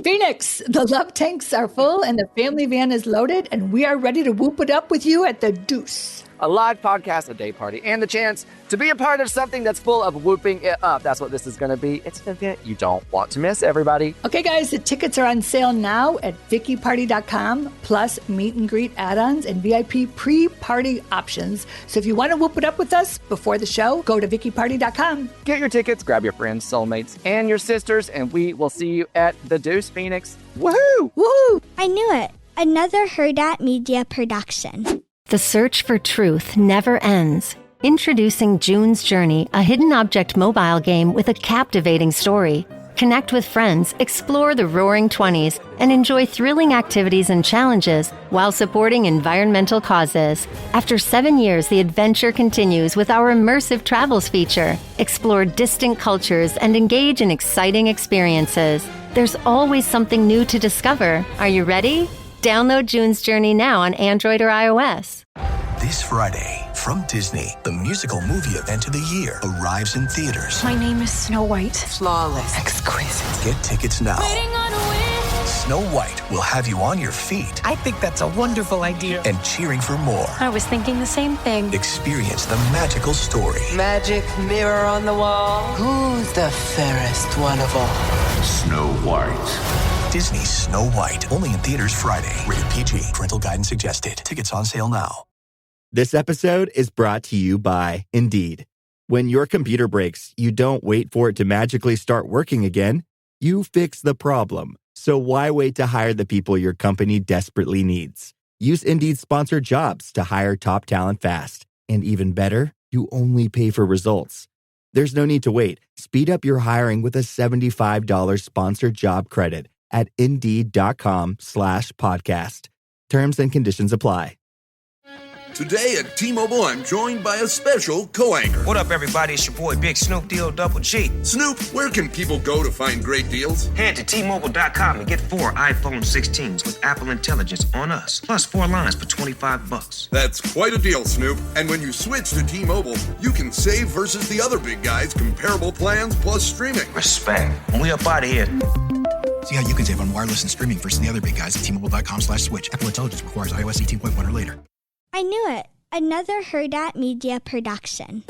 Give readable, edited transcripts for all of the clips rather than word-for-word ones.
Phoenix, the love tanks are full and the family van is loaded, and we are ready to whoop it up with you at the Deuce. A live podcast, a day party, and the chance to be a part of something that's full of whooping it up. That's what this is going to be. It's an event you don't want to miss, everybody. Okay, guys, the tickets are on sale now at VickyParty.com, plus meet and greet add-ons and VIP pre-party options. So if you want to whoop it up with us before the show, go to VickyParty.com. Get your tickets, grab your friends, soulmates, and your sisters, and we will see you at the Deuce, Phoenix. Woohoo! Woohoo! I knew it. Another RHOBH Media production. The search for truth never ends. Introducing June's Journey, a hidden object mobile game with a captivating story. Connect with friends, explore the roaring 20s, and enjoy thrilling activities and challenges while supporting environmental causes. After 7 years, the adventure continues with our immersive travels feature. Explore distant cultures and engage in exciting experiences. There's always something new to discover. Are you ready? Download June's Journey now on Android or iOS. This Friday, from Disney, the musical movie event of the year arrives in theaters. My name is Snow White. Flawless. Exquisite. Get tickets now. Waiting on a wind. Snow White will have you on your feet I think that's a wonderful idea. and cheering for more. I was thinking the same thing. Experience the magical story. Magic mirror on the wall. Who's the fairest one of all? Snow White. Disney's Snow White, only in theaters Friday. Rated PG. Parental guidance suggested. Tickets on sale now. This episode is brought to you by Indeed. When your computer breaks, you don't wait for it to magically start working again. You fix the problem. So why wait to hire the people your company desperately needs? Use Indeed's sponsored jobs to hire top talent fast. And even better, you only pay for results. There's no need to wait. Speed up your hiring with a $75 sponsored job credit at Indeed.com/podcast. Terms and conditions apply. Today at T-Mobile, I'm joined by a special co-anchor. What up, everybody? It's your boy, Big Snoop Deal Double G. Snoop, where can people go to find great deals? Head to T-Mobile.com and get 4 iPhone 16s with Apple Intelligence on us, plus 4 lines for $25. That's quite a deal, Snoop. And when you switch to T-Mobile, you can save versus the other big guys' comparable plans plus streaming. Respect. When we up out of here. See how you can save on wireless and streaming versus the other big guys at T-Mobile.com/switch. Apple Intelligence requires iOS 18.1 or later. I knew it. Another RHOBH Media production.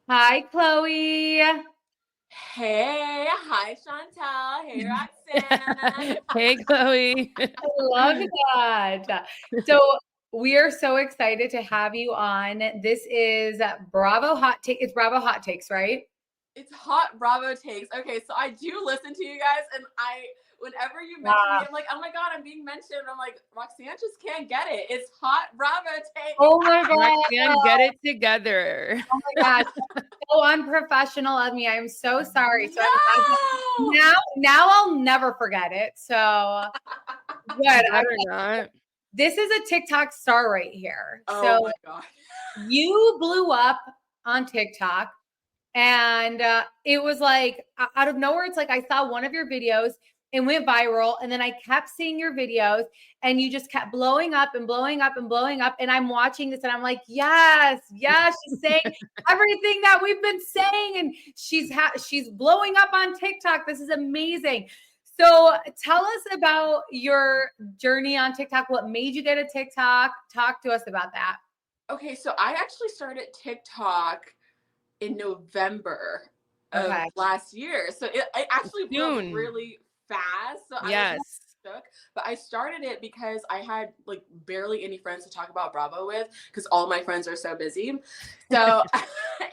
Hi, Chloe. Hey, hi, Chantel. Hey, Roxanne. Hey, Chloe. I love that. So we are so excited to have you on. This is Bravo Hot Take. It's Bravo Hot Takes, right? It's Hot Bravo Takes. Okay, so I do listen to you guys, and whenever you mention me, I'm like, oh my God, I'm being mentioned. I'm like, Roxanne just can't get it. It's Hot Bravo Takes. Oh my God. Roxanne, get it together. Oh my God. So unprofessional of me. I'm so sorry. So No! now I'll never forget it. So good. not. This is a TikTok star right here. Oh so my God. you blew up on TikTok, and it was like out of nowhere. It's like I saw one of your videos. It went viral, and then I kept seeing your videos, and you just kept blowing up and blowing up and blowing up. And I'm watching this, and I'm like, yes, she's saying everything that we've been saying, and she's blowing up on TikTok. This is amazing. So tell us about your journey on TikTok. What made you get a TikTok? Talk to us about that. Okay, so I actually started TikTok in November of last year. So it actually blew up really fast. So I was stuck, but I started it because I had like barely any friends to talk about Bravo with because all my friends are so busy. So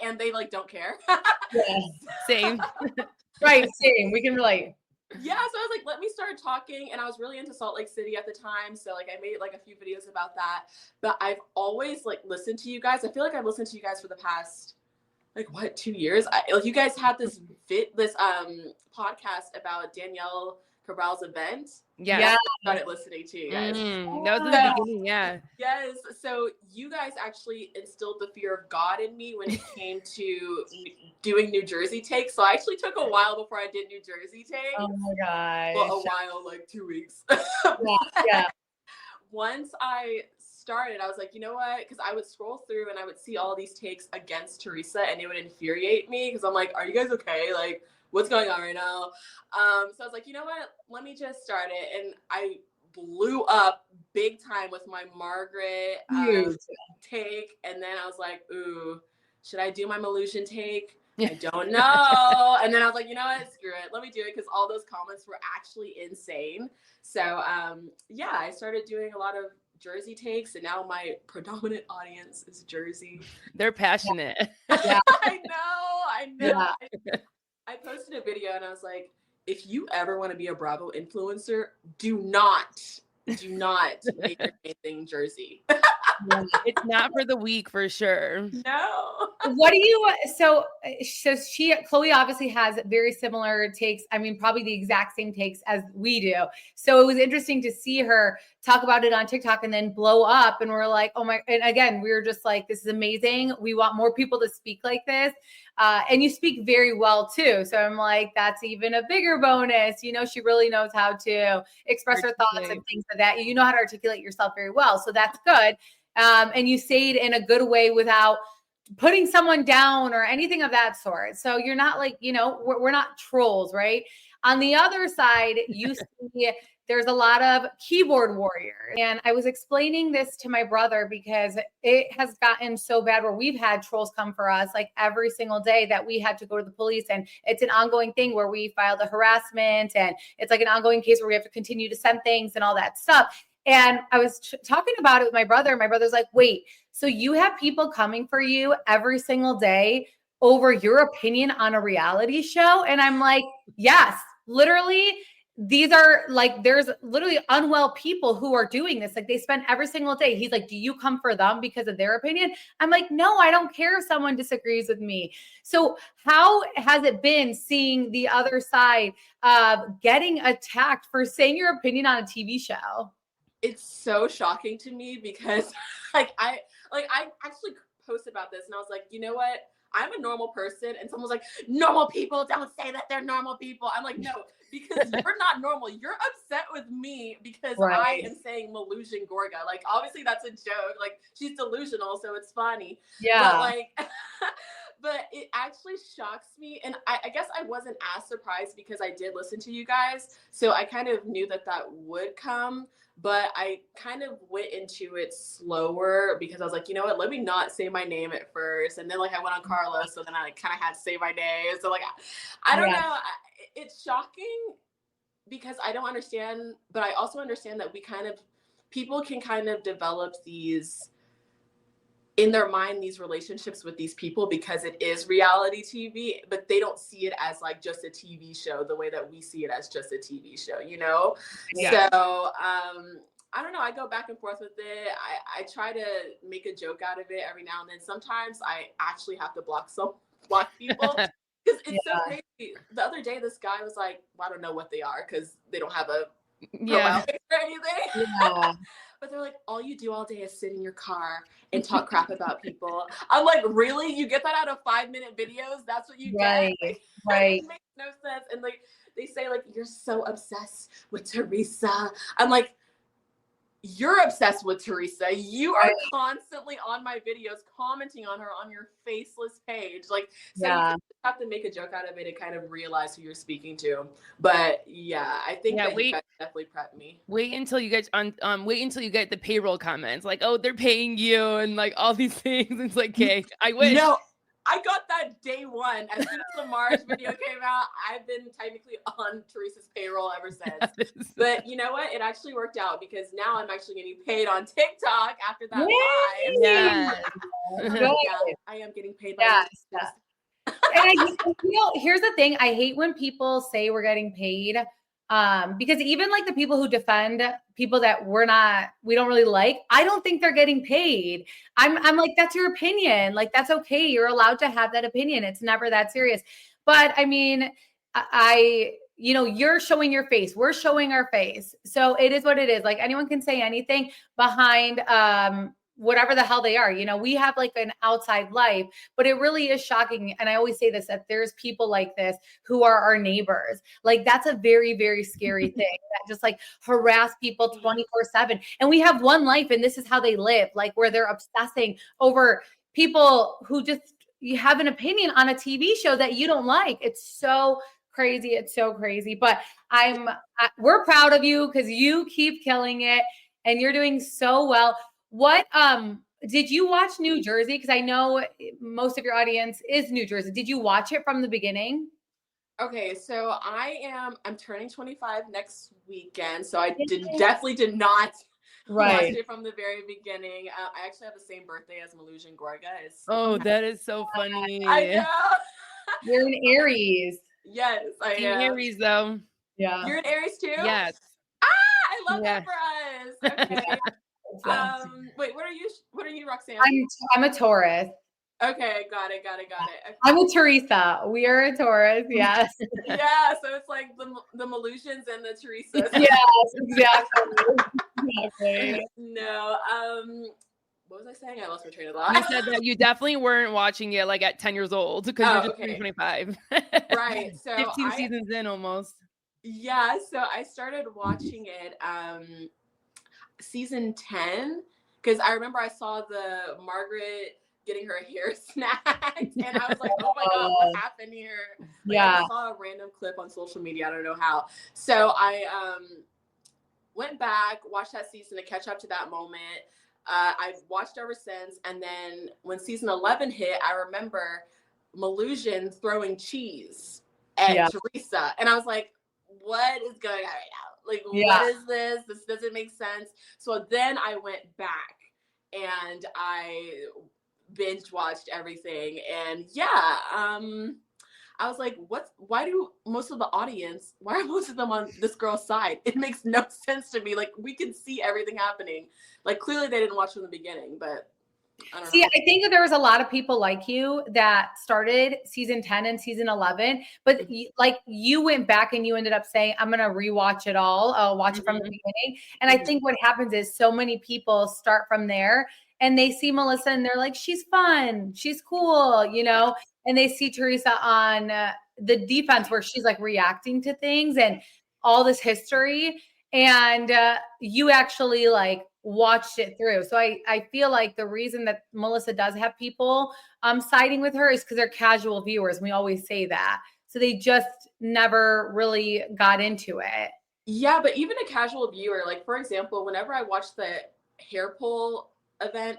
and they like don't care. Yeah, same. Right, same. We can relate. Yeah, so I was like, let me start talking, and I was really into Salt Lake City at the time, so like I made like a few videos about that. But I've always like listened to you guys. I feel like I've listened to you guys for the past 2 years. Like you guys had this podcast about Danielle Cabral's event. Yeah, I started listening to you guys. That was in the beginning. Yeah. Yes. So you guys actually instilled the fear of God in me when it came to doing New Jersey takes. So I actually took a while before I did New Jersey takes. Oh my God. Well, a while, like 2 weeks. Yeah. once I started, I was like, you know what? Because I would scroll through and I would see all these takes against Teresa, and it would infuriate me because I'm like, are you guys okay? Like, what's going on right now? So I was like, you know what? Let me just start it. And I blew up big time with my Margaret take. And then I was like, ooh, should I do my Melusian take? I don't know. And then I was like, you know what? Screw it. Let me do it, because all those comments were actually insane. So yeah, I started doing a lot of Jersey takes, and now my predominant audience is Jersey. They're passionate. Yeah. I know. Yeah. I posted a video and I was like, if you ever want to be a Bravo influencer, do not make your main thing Jersey. It's not for the weak, for sure. No. What do you, so Chloe obviously has very similar takes. I mean, probably the exact same takes as we do. So it was interesting to see her talk about it on TikTok and then blow up. And we're like, oh my, and again, we were just like, this is amazing. We want more people to speak like this. And you speak very well too. So I'm like, that's even a bigger bonus. You know, she really knows how to express her thoughts and things like that. You know how to articulate yourself very well. So that's good. And you say it in a good way without putting someone down or anything of that sort. So you're not like, you know, we're not trolls, right? On the other side, you see there's a lot of keyboard warriors. And I was explaining this to my brother because it has gotten so bad where we've had trolls come for us like every single day that we had to go to the police. And it's an ongoing thing where we filed a harassment, and it's like an ongoing case where we have to continue to send things and all that stuff. And I was talking about it with my brother. My brother's like, wait, so you have people coming for you every single day over your opinion on a reality show? And I'm like, yes, literally. These are like, there's literally unwell people who are doing this. Like they spend every single day. He's like, do you come for them because of their opinion? I'm like, no, I don't care if someone disagrees with me. So how has it been seeing the other side of getting attacked for saying your opinion on a TV show? It's so shocking to me because I actually posted about this and I was like, you know what? I'm a normal person. And someone was like, normal people don't say that they're normal people. I'm like, no, because you're not normal. You're upset with me because I am saying Melusian Gorga. Like, obviously that's a joke. Like, she's delusional, so it's funny. Yeah. But like, but it actually shocks me. And I guess I wasn't as surprised because I did listen to you guys. So I kind of knew that would come. But I kind of went into it slower because I was like, you know what, let me not say my name at first. And then like I went on Carlos, so then I kind of had to say my name. So like, I don't know. It's shocking because I don't understand, but I also understand that people can kind of develop these, in their mind, these relationships with these people because it is reality TV, but they don't see it as like just a TV show the way that we see it as just a TV show, you know? Yeah. So, I don't know. I go back and forth with it. I try to make a joke out of it every now and then. Sometimes I actually have to block people because it's so crazy. The other day, this guy was like, well, I don't know what they are because they don't have a profile picture or anything. Yeah. But they're like, all you do all day is sit in your car and talk crap about people. I'm like, really? You get that out of 5-minute videos? That's what you get? Right. It makes no sense. And like, they say like, you're so obsessed with Teresa. I'm like, you're obsessed with Teresa. You are constantly on my videos, commenting on her on your faceless page. Like, so you have to make a joke out of it and kind of realize who you're speaking to. But yeah, I think that you guys definitely prepped me. Wait until you guys wait until you get the payroll comments, like, oh, they're paying you and like all these things. It's like, okay, I wish. No, I got that day one. As soon as the March video came out, I've been technically on Teresa's payroll ever since. But you know what? It actually worked out because now I'm actually getting paid on TikTok after that live. Yes. Yeah, I am getting paid by And here's the thing. I hate when people say we're getting paid. Because even like the people who defend people that we don't really like, I don't think they're getting paid. I'm like, that's your opinion. Like, that's okay. You're allowed to have that opinion. It's never that serious. But I mean, you're showing your face. We're showing our face. So it is what it is. Like anyone can say anything behind, whatever the hell they are. You know, we have like an outside life, but it really is shocking. And I always say this, that there's people like this who are our neighbors. Like that's a very, very scary thing that just like harass people 24/7. And we have one life and this is how they live, like where they're obsessing over people who just you have an opinion on a TV show that you don't like. It's so crazy. It's so crazy. But we're proud of you because you keep killing it and you're doing so well. What did you watch New Jersey? Because I know most of your audience is New Jersey. Did you watch it from the beginning? Okay, so I'm turning 25 next weekend, so I definitely did not watch it from the very beginning. I actually have the same birthday as Malusian Gorga. Oh, that is so funny. I know. You're an Aries. Yes, I am. Aries though. Yeah. You're an Aries too? Yes. I love that for us. Okay. Wait, what are you, Roxanne? I'm a Taurus. Okay, got it. Okay. I'm a Teresa. We are a Taurus, yes. Yeah, so it's like the Malusians and the Teresas. Yes, exactly. No, what was I saying? I lost my train of thought. You said that you definitely weren't watching it like at 10 years old because you're just 25. Right. So 15 seasons in almost. Yeah, so I started watching it season 10 because I remember I saw the Margaret getting her hair snagged and I was like, oh my god, what happened here? I saw a random clip on social media, I don't know how. So I went back, watched that season to catch up to that moment. I've watched ever since, and then when season 11 hit, I remember Malusian throwing cheese at Teresa, and I was like, what is going on right now? Like, what is this? This doesn't make sense. So then I went back and I binge watched everything. And I was like, why are most of them on this girl's side? It makes no sense to me. Like, we can see everything happening. Like, clearly they didn't watch from the beginning, but I don't know. I think that there was a lot of people like you that started season 10 and season 11, but you went back and you ended up saying, I'm going to rewatch it all. I'll watch it from the beginning. And I think what happens is so many people start from there and they see Melissa and they're like, she's fun. She's cool, you know? And they see Teresa on the defense where she's like reacting to things and all this history. And you actually like watched it through. So I feel like the reason that Melissa does have people siding with her is because they're casual viewers. We always say that. So they just never really got into it. Yeah, but even a casual viewer, like for example, whenever I watch the hair pull event,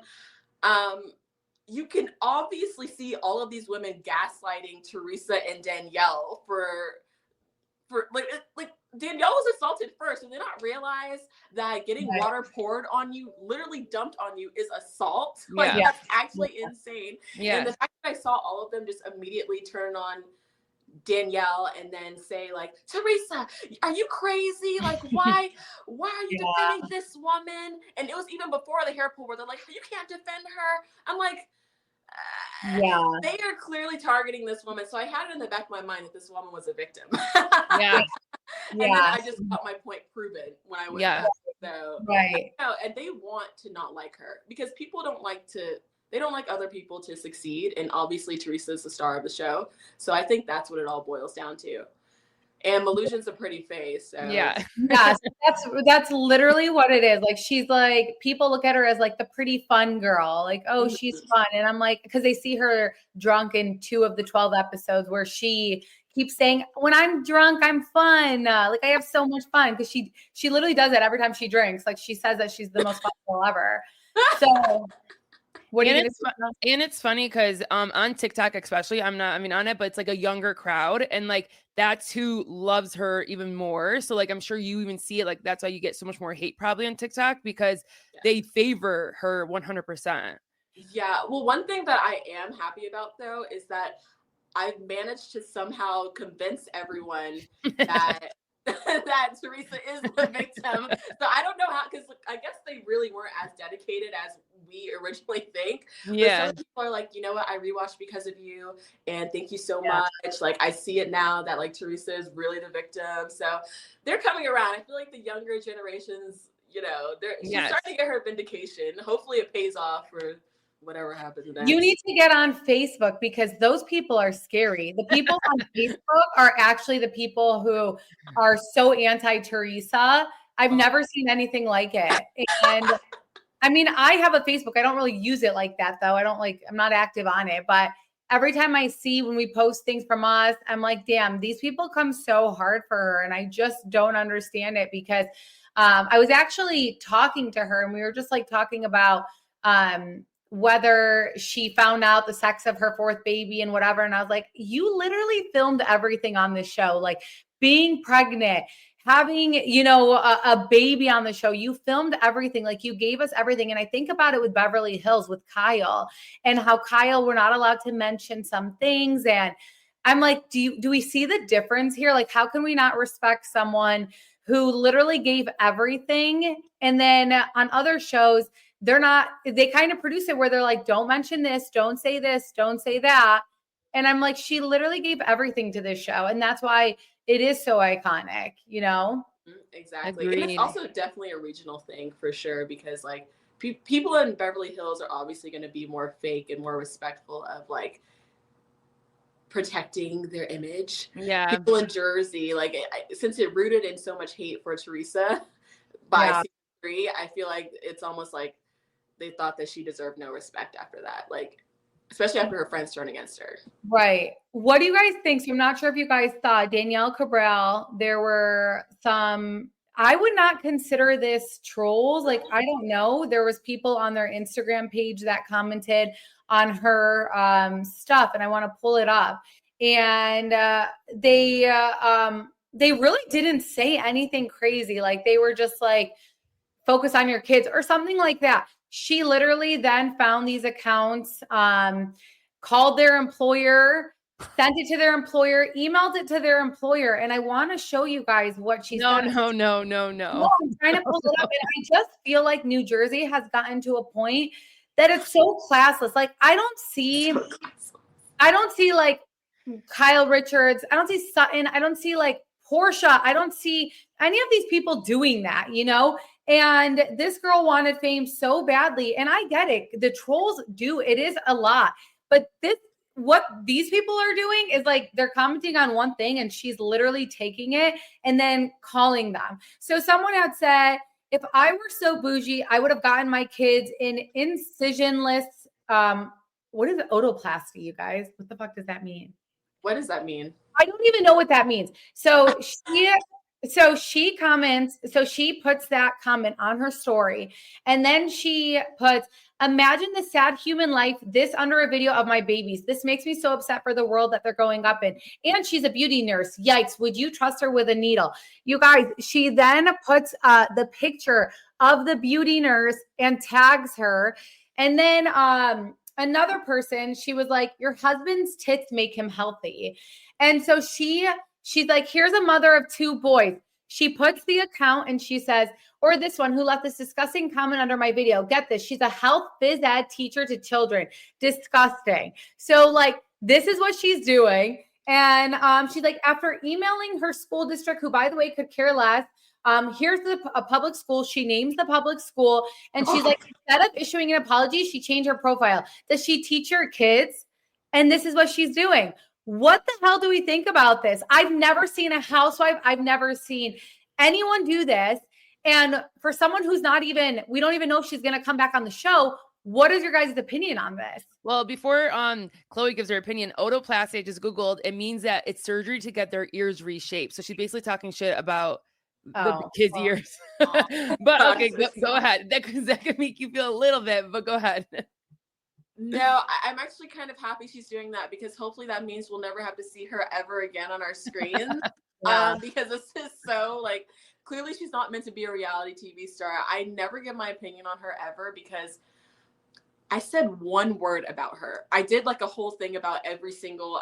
you can obviously see all of these women gaslighting Teresa and Danielle for like Danielle was assaulted first, and they not realize that getting water poured on you, literally dumped on you, is assault. Like that's actually insane. Yeah. And the fact that I saw all of them just immediately turn on Danielle and then say like, Teresa, are you crazy? Like, why are you defending this woman? And it was even before the hair pull where they're like, you can't defend her. I'm like, they are clearly targeting this woman. So I had it in the back of my mind that this woman was a victim. And then I just got my point proven when I went back. So and they want to not like her because people don't like other people to succeed. And obviously Teresa is the star of the show. So I think that's what it all boils down to. And Malusian's a pretty face. So. That's literally what it is. Like, she's like, people look at her as like the pretty fun girl. Like, oh, she's fun. And I'm like, because they see her drunk in 2 of the 12 episodes where she keeps saying, when I'm drunk, I'm fun. Like, I have so much fun. Because she literally does it every time she drinks. Like, she says that she's the most fun girl ever. So... it's funny because on TikTok especially, I'm not on it, but it's like a younger crowd, and like that's who loves her even more. So like I'm sure you even see it, like that's why you get so much more hate probably on TikTok because they favor her 100%. Yeah, well, one thing that I am happy about though is that I've managed to somehow convince everyone that that Teresa is the victim. So I don't know how, because I guess they really weren't as dedicated as we originally think. Yeah. But some people are like, you know what, I rewatched because of you, and thank you so much. Like, I see it now that like Teresa is really the victim. So they're coming around. I feel like the younger generations, you know, she's starting to get her vindication. Hopefully it pays off for whatever happens next. You need to get on Facebook because those people are scary. The people on Facebook are actually the people who are so anti-Teresa. I've never seen anything like it. And I mean, I have a Facebook. I don't really use it like that though. I'm not active on it, but every time I see when we post things from us, I'm like, damn, these people come so hard for her. And I just don't understand it because I was actually talking to her and we were just like talking about whether she found out the sex of her fourth baby and whatever. And I was like, you literally filmed everything on this show, like being pregnant, having, a baby on the show. You filmed everything. Like you gave us everything. And I think about it with Beverly Hills with Kyle and how Kyle, we're not allowed to mention some things. And I'm like, do we see the difference here? Like, how can we not respect someone who literally gave everything? And then on other shows, they kind of produce it where they're like, don't mention this, don't say that. And I'm like, she literally gave everything to this show. And that's why it is so iconic, Exactly. Agreed. And it's also definitely a regional thing for sure, because like people in Beverly Hills are obviously going to be more fake and more respectful of like protecting their image. Yeah. People in Jersey, like since it rooted in so much hate for Teresa by season 3, I feel like it's almost like they thought that she deserved no respect after that. Like, especially after her friends turned against her. Right. What do you guys think? So I'm not sure if you guys saw Danielle Cabral. There were some, I would not consider this trolls. Like, I don't know. There was people on their Instagram page that commented on her stuff, and I want to pull it up. And they really didn't say anything crazy. Like they were just like, focus on your kids or something like that. She literally then found these accounts, called their employer, sent it to their employer, emailed it to their employer. And I want to show you guys what she said. No. No, I'm trying to pull it up. And I just feel like New Jersey has gotten to a point that it's so classless. Like I don't see like Kyle Richards. I don't see Sutton. I don't see like Portia. I don't see any of these people doing that, And this girl wanted fame so badly. And I get it. The trolls do. It is a lot. But what these people are doing is like they're commenting on one thing and she's literally taking it and then calling them. So someone had said, if I were so bougie, I would have gotten my kids in incisionless. What is otoplasty, you guys? What the fuck does that mean? What does that mean? I don't even know what that means. So she comments, so she puts that comment on her story. And then she puts, imagine the sad human life, this under a video of my babies. This makes me so upset for the world that they're growing up in. And she's a beauty nurse. Yikes. Would you trust her with a needle? You guys, she then puts the picture of the beauty nurse and tags her. And then another person, she was like, your husband's tits make him healthy. And so she's like, here's a mother of 2 boys. She puts the account and she says, or this one who left this disgusting comment under my video. Get this. She's a health phys ed teacher to children. Disgusting. So like, this is what she's doing. And she's like, after emailing her school district, who by the way, could care less. Here's a public school. She names the public school. And she's like, instead of issuing an apology, she changed her profile. Does she teach her kids? And this is what she's doing. What the hell do we think about this? I've never seen a housewife. I've never seen anyone do this. And for someone who's we don't even know if she's going to come back on the show. What is your guys' opinion on this? Well, before Chloe gives her opinion, otoplasty, I just Googled, it means that it's surgery to get their ears reshaped. So she's basically talking shit about the kids' ears. But okay, go ahead. That could make you feel a little bit, but go ahead. No, I'm actually kind of happy she's doing that because hopefully that means we'll never have to see her ever again on our screens. Because this is so like, clearly she's not meant to be a reality TV star. I never give my opinion on her ever because I said one word about her. I did like a whole thing about every single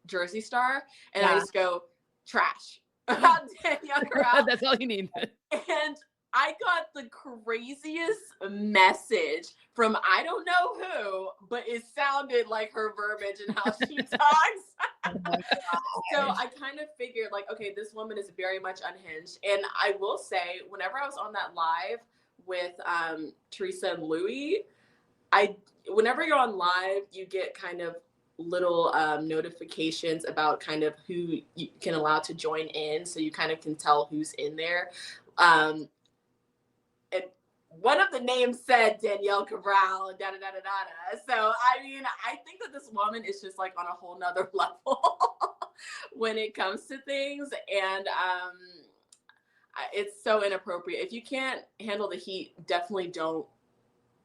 Jersey star and I just go trash about Danielle Cabral. That's all you need. And I got the craziest message from I don't know who, but it sounded like her verbiage and how she talks. So I kind of figured like, okay, this woman is very much unhinged. And I will say, whenever I was on that live with Teresa and Louie, whenever you're on live, you get kind of little notifications about kind of who you can allow to join in. So you kind of can tell who's in there. And one of the names said Danielle Cabral and da-da-da-da-da. So, I mean, I think that this woman is just like on a whole nother level when it comes to things. And it's so inappropriate. If you can't handle the heat, definitely don't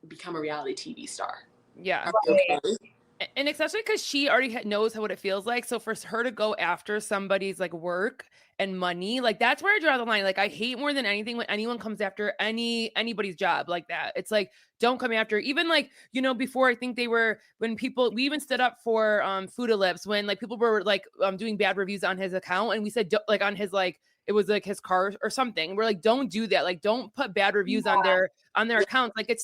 become a reality TV star. Yeah. Okay. And especially because she already knows what it feels like. So for her to go after somebody's like work and money, like that's where I draw the line. Like I hate more than anything when anyone comes after anybody's job like that. It's like, don't come after, even like, you know, before I think we even stood up for Food Lips when like people were like doing bad reviews on his account. And we said like on his like, it was like his car or something. We're like, don't do that. Like, don't put bad reviews on their accounts. Like,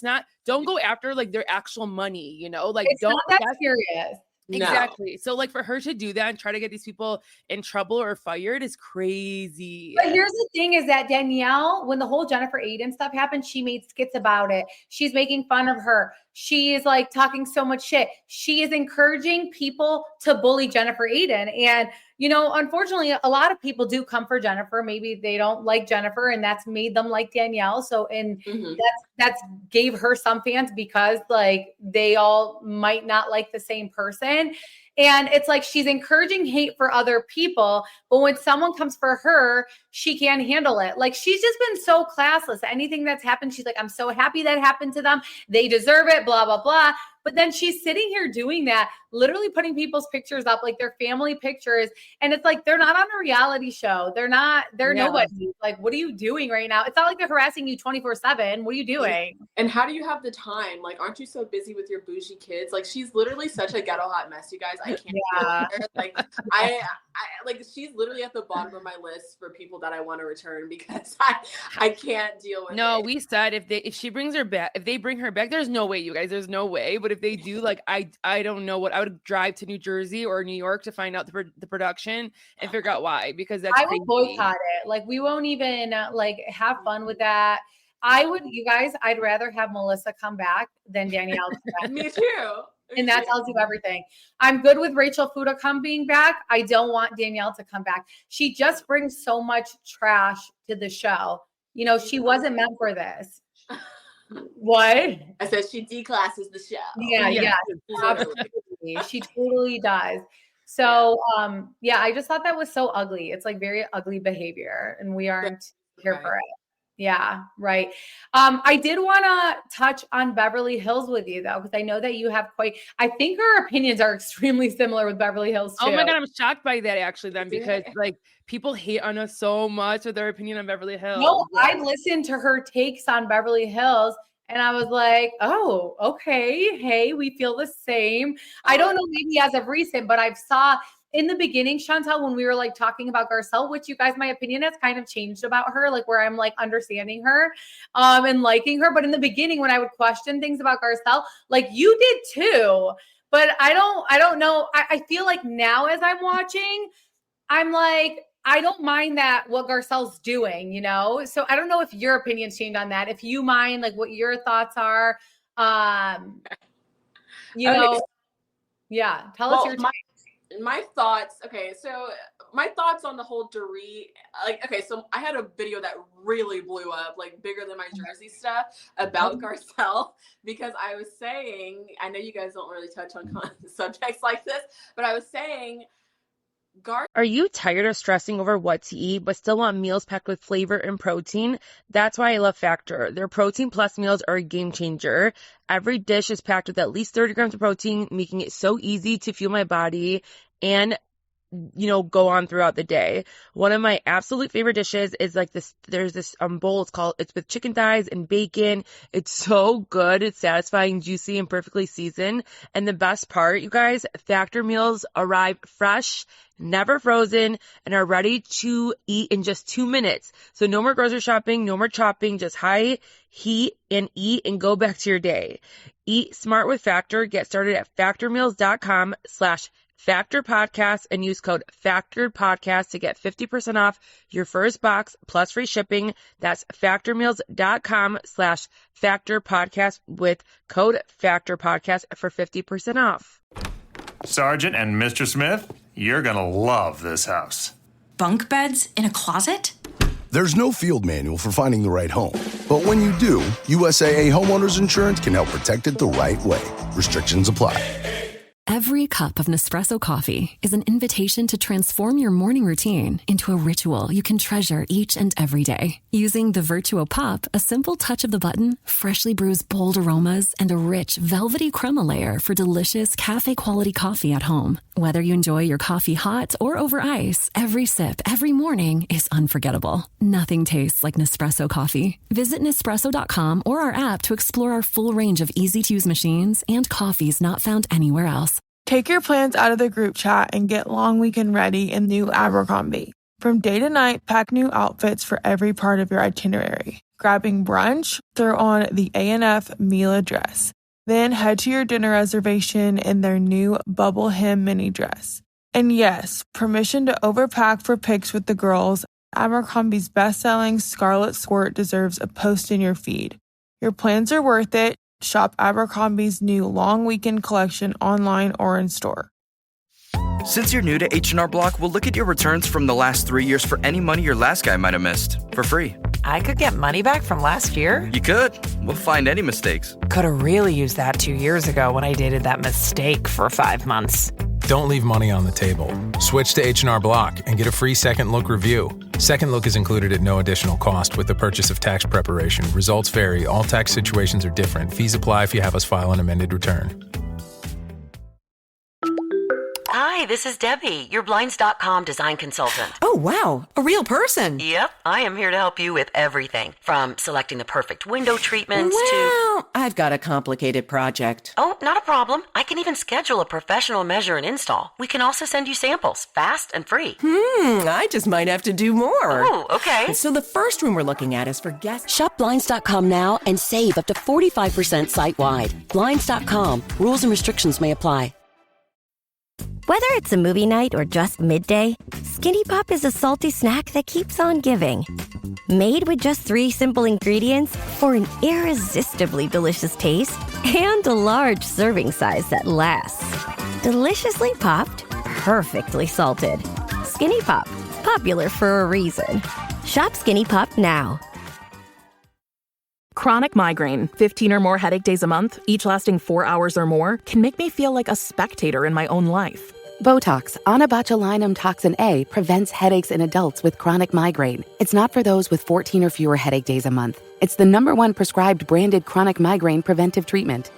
don't go after like their actual money, you know, like it's not that serious. Exactly. No. So like for her to do that and try to get these people in trouble or fired is crazy. But here's the thing is that Danielle, when the whole Jennifer Aiden stuff happened, she made skits about it. She's making fun of her. She is like talking so much shit. She is encouraging people to bully Jennifer Aiden. And, you know, unfortunately, a lot of people do come for Jennifer. Maybe they don't like Jennifer and that's made them like Danielle. So, and that's gave her some fans because like they all might not like the same person. And it's like she's encouraging hate for other people. But when someone comes for her, she can't handle it. Like she's just been so classless. Anything that's happened, she's like, I'm so happy that happened to them. They deserve it, blah, blah, blah. But then she's sitting here doing that, literally putting people's pictures up, like their family pictures. And it's like, they're not on a reality show. They're nobody. Like, what are you doing right now? It's not like they're harassing you 24/7. What are you doing? And how do you have the time? Like, aren't you so busy with your bougie kids? Like, she's literally such a ghetto hot mess, you guys. I can't deal with her. Like, I like, she's literally at the bottom of my list for people that I want to return because I can't deal with it. We said if they bring her back, there's no way, you guys, there's no way. But if they do, like, I don't know what I would drive to New Jersey or New York to find out the production and figure out why, because that's I would boycott it. Like, we won't even like have fun with that. I'd rather have Melissa come back than Danielle come back. Me too. And that tells you everything. I'm good with Rachel Fuda being back. I don't want Danielle to come back. She just brings so much trash to the show. You know, she wasn't meant for this. What? I said she declasses the show. Yeah. Absolutely. She totally does. So, I just thought that was so ugly. It's like very ugly behavior, and we aren't here for it. Yeah, right. I did want to touch on Beverly Hills with you, though, because I know that you have I think our opinions are extremely similar with Beverly Hills, too. Oh my God, I'm shocked by that, actually, then, because like people hate on us so much with their opinion on Beverly Hills. No, I listened to her takes on Beverly Hills, and I was like, oh, okay. Hey, we feel the same. I don't know, maybe as of recent, but I've saw in the beginning, Chantal, when we were like talking about Garcelle, which you guys, my opinion has kind of changed about her, like where I'm like understanding her and liking her. But in the beginning, when I would question things about Garcelle, like you did too. But I don't know. I feel like now as I'm watching, I'm like, I don't mind that what Garcelle's doing, you know? So I don't know if your opinions changed on that. If you mind, like what your thoughts are, you know, yeah, tell us your take. My thoughts. Okay, so my thoughts on the whole Dorit. Like, okay, so I had a video that really blew up, like bigger than my Jersey stuff about Garcelle, because I was saying, I know you guys don't really touch on subjects like this, but I was saying, Are you tired of stressing over what to eat, but still want meals packed with flavor and protein? That's why I love Factor. Their Protein Plus meals are a game changer. Every dish is packed with at least 30 grams of protein, making it so easy to fuel my body. And go on throughout the day. One of my absolute favorite dishes is like this. There's this bowl. It's with chicken thighs and bacon. It's so good. It's satisfying, juicy, and perfectly seasoned. And the best part, you guys, Factor meals arrive fresh, never frozen, and are ready to eat in just 2 minutes. So no more grocery shopping, no more chopping, just high heat and eat and go back to your day. Eat smart with Factor. Get started at factormeals.com/Factor Podcast and use code Factor Podcast to get 50% off your first box plus free shipping. That's factormeals.com/Factor Podcast with code Factor Podcast for 50% off. Sergeant and Mr. Smith, you're gonna love this house. Bunk beds in a closet? There's no field manual for finding the right home. But when you do, USAA Homeowners Insurance can help protect it the right way. Restrictions apply. Every cup of Nespresso coffee is an invitation to transform your morning routine into a ritual you can treasure each and every day. Using the Virtuo Pop, a simple touch of the button freshly brews bold aromas and a rich, velvety crema layer for delicious cafe-quality coffee at home. Whether you enjoy your coffee hot or over ice, every sip, every morning is unforgettable. Nothing tastes like Nespresso coffee. Visit Nespresso.com or our app to explore our full range of easy-to-use machines and coffees not found anywhere else. Take your plans out of the group chat and get long weekend ready in new Abercrombie. From day to night, pack new outfits for every part of your itinerary. Grabbing brunch? Throw on the A&F Mila dress. Then head to your dinner reservation in their new bubble hem mini dress. And yes, permission to overpack for pics with the girls. Abercrombie's best-selling Scarlet Squirt deserves a post in your feed. Your plans are worth it. Shop Abercrombie's new long weekend collection online or in store. Since you're new to H&R Block, we'll look at your returns from the last 3 years for any money your last guy might have missed for free. I could get money back from last year? You could. We'll find any mistakes. Could have really used that 2 years ago when I dated that mistake for 5 months. Don't leave money on the table. Switch to H&R Block and get a free second look review. Second look is included at no additional cost with the purchase of tax preparation. Results vary. All tax situations are different. Fees apply if you have us file an amended return. Hi, this is Debbie, your Blinds.com design consultant. Oh, wow. A real person. Yep. I am here to help you with everything from selecting the perfect window treatments Well, I've got a complicated project. Oh, not a problem. I can even schedule a professional measure and install. We can also send you samples, fast and free. I just might have to do more. Oh, okay. So the first room we're looking at is for guests. Shop Blinds.com now and save up to 45% site-wide. Blinds.com. Rules and restrictions may apply. Whether it's a movie night or just midday, Skinny Pop is a salty snack that keeps on giving. Made with just 3 simple ingredients for an irresistibly delicious taste and a large serving size that lasts. Deliciously popped, perfectly salted. Skinny Pop, popular for a reason. Shop Skinny Pop now. Chronic migraine, 15 or more headache days a month, each lasting 4 hours or more, can make me feel like a spectator in my own life. Botox, onabotulinum toxin A, prevents headaches in adults with chronic migraine. It's not for those with 14 or fewer headache days a month. It's the #1 prescribed branded chronic migraine preventive treatment.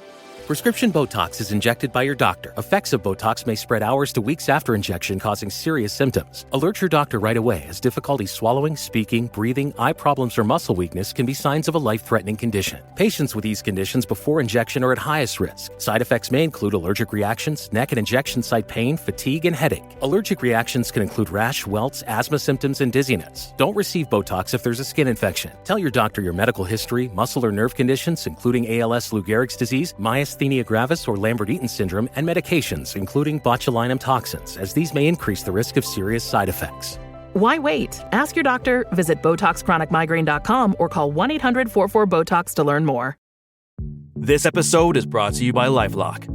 Prescription Botox is injected by your doctor. Effects of Botox may spread hours to weeks after injection, causing serious symptoms. Alert your doctor right away, as difficulty swallowing, speaking, breathing, eye problems, or muscle weakness can be signs of a life-threatening condition. Patients with these conditions before injection are at highest risk. Side effects may include allergic reactions, neck and injection site pain, fatigue, and headache. Allergic reactions can include rash, welts, asthma symptoms, and dizziness. Don't receive Botox if there's a skin infection. Tell your doctor your medical history, muscle or nerve conditions, including ALS, Lou Gehrig's disease, myasthenia gravis or Lambert-Eaton syndrome, and medications, including botulinum toxins, as these may increase the risk of serious side effects. Why wait? Ask your doctor, visit BotoxChronicMigraine.com, or call 1-800-44-BOTOX to learn more. This episode is brought to you by LifeLock.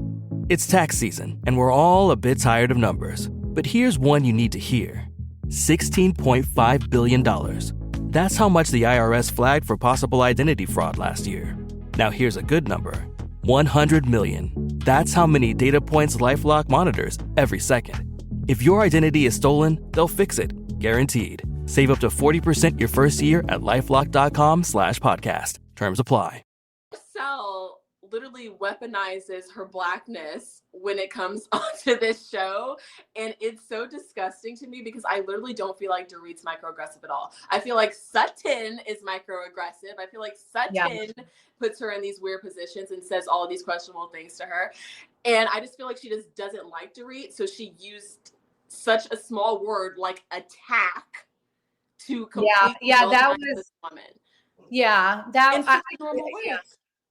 It's tax season, and we're all a bit tired of numbers. But here's one you need to hear. $16.5 billion. That's how much the IRS flagged for possible identity fraud last year. Now here's a good number. 100 million. That's how many data points LifeLock monitors every second. If your identity is stolen, they'll fix it. Guaranteed. Save up to 40% your first year at LifeLock.com/podcast. Terms apply. Garcelle literally weaponizes her Blackness when it comes onto this show. And it's so disgusting to me because I literally don't feel like Dorit's microaggressive at all. I feel like Sutton is microaggressive. I feel like Sutton puts her in these weird positions and says all of these questionable things to her. And I just feel like she just doesn't like Dorit. So she used such a small word like attack to completely that was this woman. Yeah, that in such a normal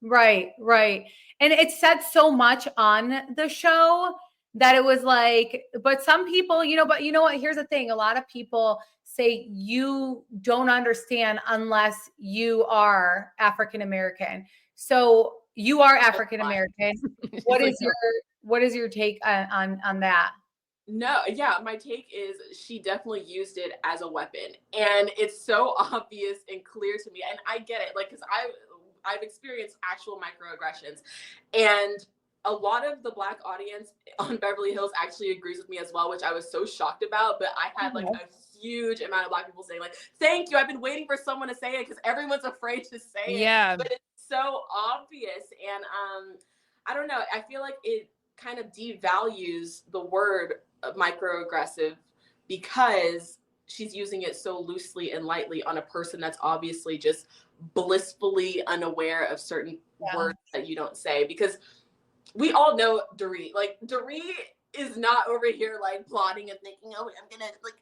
way. Right. And it said so much on the show that it was like, but some people, but you know what? Here's the thing. A lot of people say you don't understand unless you are African American. So you are African American. What is your take on that? No, yeah, my take is she definitely used it as a weapon, and it's so obvious and clear to me. And I get it, like, because I've experienced actual microaggressions, and a lot of the Black audience on Beverly Hills actually agrees with me as well, which I was so shocked about. But I had like a huge amount of Black people saying like, "Thank you, I've been waiting for someone to say it because everyone's afraid to say it." Yeah, but it's so obvious, and I don't know. I feel like it kind of devalues the word microaggressive because she's using it so loosely and lightly on a person that's obviously just blissfully unaware of certain words that you don't say. Because we all know Dorit. Like, Dorit is not over here like plotting and thinking, "Oh, I'm gonna like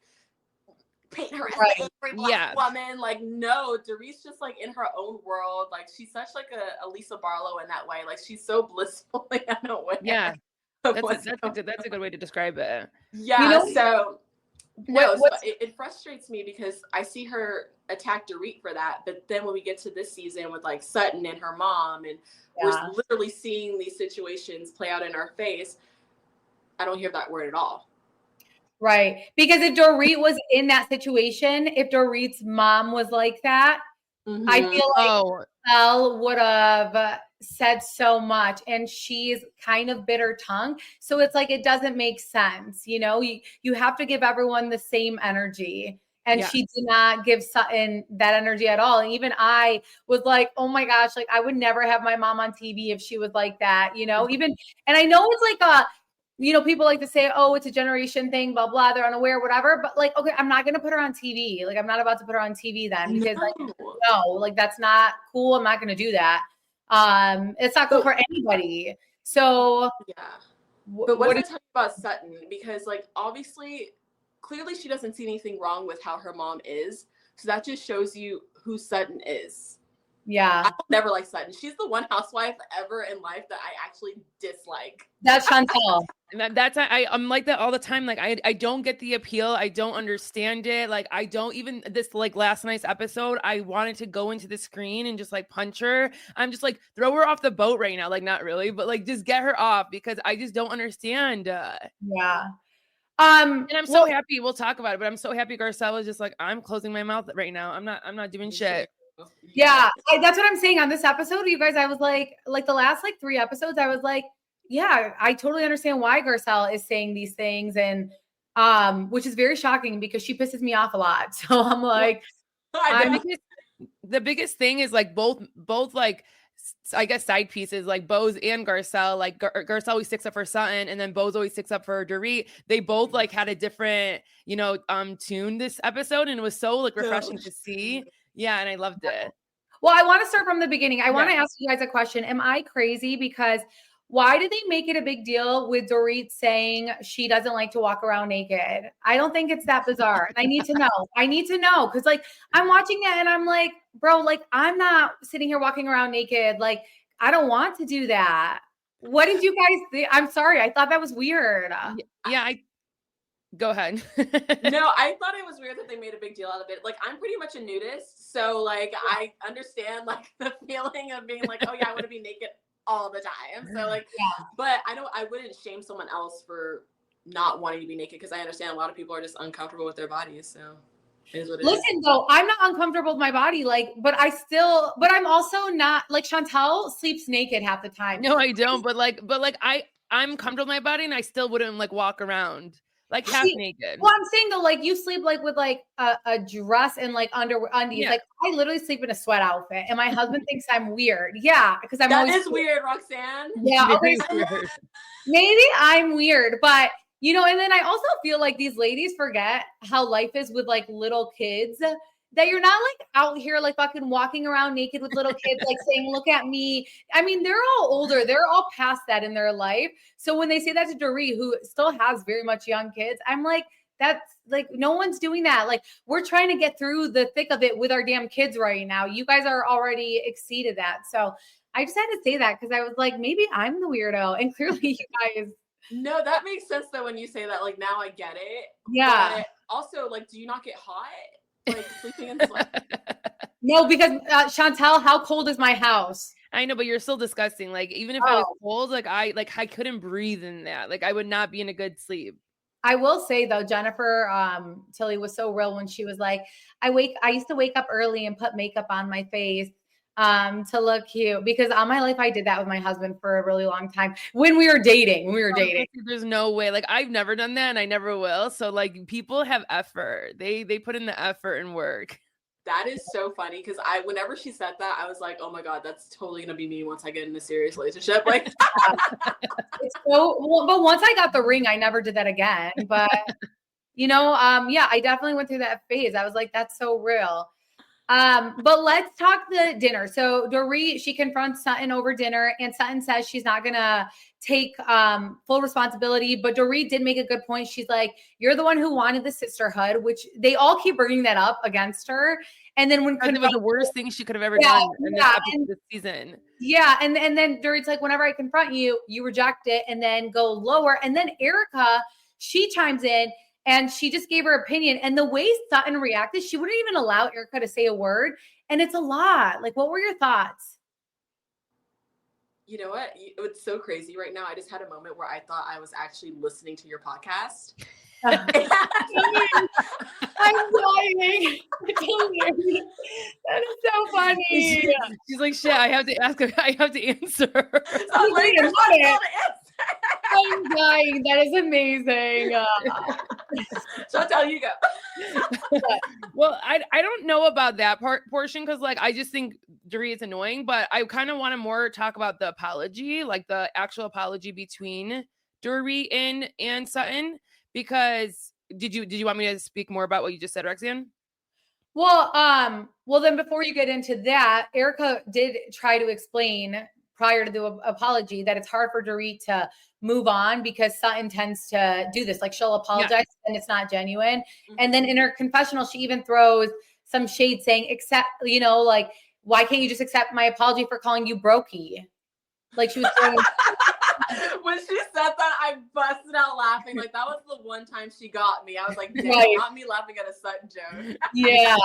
paint her as an angry Black woman." Like, no, Dorit's just like in her own world. Like, she's such like a Lisa Barlow in that way. Like, she's so blissfully unaware. Yeah. That's a good way to describe it. Yeah, so it frustrates me because I see her attack Dorit for that, but then when we get to this season with like Sutton and her mom, and we're literally seeing these situations play out in our face, I don't hear that word at all. Right, because if Dorit was in that situation, if Dorit's mom was like that, I feel like Elle would have said so much, and she's kind of bitter tongue. So it's like, it doesn't make sense. You have to give everyone the same energy. And she did not give Sutton that energy at all. And even I was like, oh my gosh, like I would never have my mom on TV if she was like that, even, and I know it's like people like to say, oh, it's a generation thing, blah, blah, they're unaware, whatever. But like, okay, I'm not going to put her on TV. Like, I'm not about to put her on TV then because like, that's not cool. I'm not going to do that. It's not cool for anybody. So but what did I tell you about Sutton? Because like, obviously, clearly she doesn't see anything wrong with how her mom is. So that just shows you who Sutton is. Yeah. I will never like Sutton. She's the one housewife ever in life that I actually dislike. That's Chantel. I'm like that all the time. Like, I don't get the appeal. I don't understand it. Like, I don't even, this like last night's episode, I wanted to go into the screen and just like punch her. I'm just like, throw her off the boat right now. Like, not really, but like, just get her off because I just don't understand. Yeah. And I'm so happy. We'll talk about it, but I'm so happy Garcelle is just like, I'm closing my mouth right now. I'm not doing shit. Yeah, that's what I'm saying on this episode. You guys, I was like the last like 3 episodes, I was like, yeah, I totally understand why Garcelle is saying these things, and which is very shocking because she pisses me off a lot. So I'm like, the biggest thing is like both like, I guess, side pieces, like Bose and Garcelle. Like Garcelle always sticks up for Sutton, and then Bose always sticks up for Dorit. They both like had a different, tune this episode, and it was so like refreshing to see. Yeah, and I loved it. Well, I want to start from the beginning. I want to ask you guys a question. Am I crazy? Because why did they make it a big deal with Dorit saying she doesn't like to walk around naked? I don't think it's that bizarre. I need to know. Because like, I'm watching it and I'm like, bro, like, I'm not sitting here walking around naked. Like, I don't want to do that. What did you guys think? I'm sorry. I thought that was weird. Go ahead. No, I thought it was weird that they made a big deal out of it. Like, I'm pretty much a nudist. So like, I understand like the feeling of being like, oh yeah, I want to be naked all the time. So like, but I wouldn't shame someone else for not wanting to be naked because I understand a lot of people are just uncomfortable with their bodies. So it is what it is. Listen, though, I'm not uncomfortable with my body, like, but I'm also not like Chantel sleeps naked half the time. No, I don't. But I'm comfortable with my body and I still wouldn't like walk around. like half naked. Well, I'm saying though, like you sleep like with like a dress and like undies. Yeah. Like I literally sleep in a sweat outfit, and my husband thinks I'm weird. Yeah, because I'm that is weird, Roxanne. Yeah, okay. Maybe I'm weird, but you know, and then I also feel like these ladies forget how life is with like little kids. That you're not like out here like fucking walking around naked with little kids, like saying, look at me. I mean, they're all older. They're all past that in their life. So when they say that to Dorit, who still has very much young kids, I'm like, that's like, no one's doing that. Like we're trying to get through the thick of it with our damn kids right now. You guys are already exceeded that. So I just had to say that because I was like, maybe I'm the weirdo. And clearly you guys. No, that makes sense though when you say that. Like now I get it. Yeah. But also, like, do you not get hot? Like sleeping in sweat? No, because Chantel, how cold is my house? I know, but you're still disgusting. Like even if I was cold, like I couldn't breathe in that. Like I would not be in a good sleep. I will say though, Jennifer Tilly was so real when she was like, I used to wake up early and put makeup on my face to look cute, because all my life I did that with my husband for a really long time when we were dating. There's no way. Like I've never done that and I never will. So like people have effort. They put in the effort and work. That is so funny because whenever she said that, I was like, oh my God, that's totally gonna be me once I get in a serious relationship. Like it's so but once I got the ring, I never did that again. But you know, yeah, I definitely went through that phase. I was like, that's so real. But let's talk the dinner. So Dorit, she confronts Sutton over dinner, and Sutton says she's not gonna take full responsibility. But Dorit did make a good point. She's like, "You're the one who wanted the sisterhood," which they all keep bringing that up against her. And then when it was the worst thing she could have ever done in this season. Yeah, and then Dorit's like, "Whenever I confront you, you reject it, and then go lower." And then Erica, she chimes in. And she just gave her opinion. And the way Sutton reacted, she wouldn't even allow Erica to say a word. And it's a lot. Like, what were your thoughts? You know what? It's so crazy right now. I just had a moment where I thought I was actually listening to your podcast. I'm dying. That is so funny. She's like, shit, I have to ask her. I have to answer. I'm like, I'm dying. That is amazing. So I'll tell you go. Well, I don't know about that portion because like I just think Dorit is annoying, but I kind of want to more talk about the apology, like the actual apology between Dorit and Sutton. Because did you want me to speak more about what you just said, Roxanne? Well, then before you get into that, Erica did try to explain prior to the apology that it's hard for Dorit to move on because Sutton tends to do this. Like she'll apologize and it's not genuine. Mm-hmm. And then in her confessional, she even throws some shade saying, except, you know, like, why can't you just accept my apology for calling you brokey? Like she was throwing when she said that, I busted out laughing. Like that was the one time she got me. I was like, dang, not me laughing at a Sutton joke. Yeah.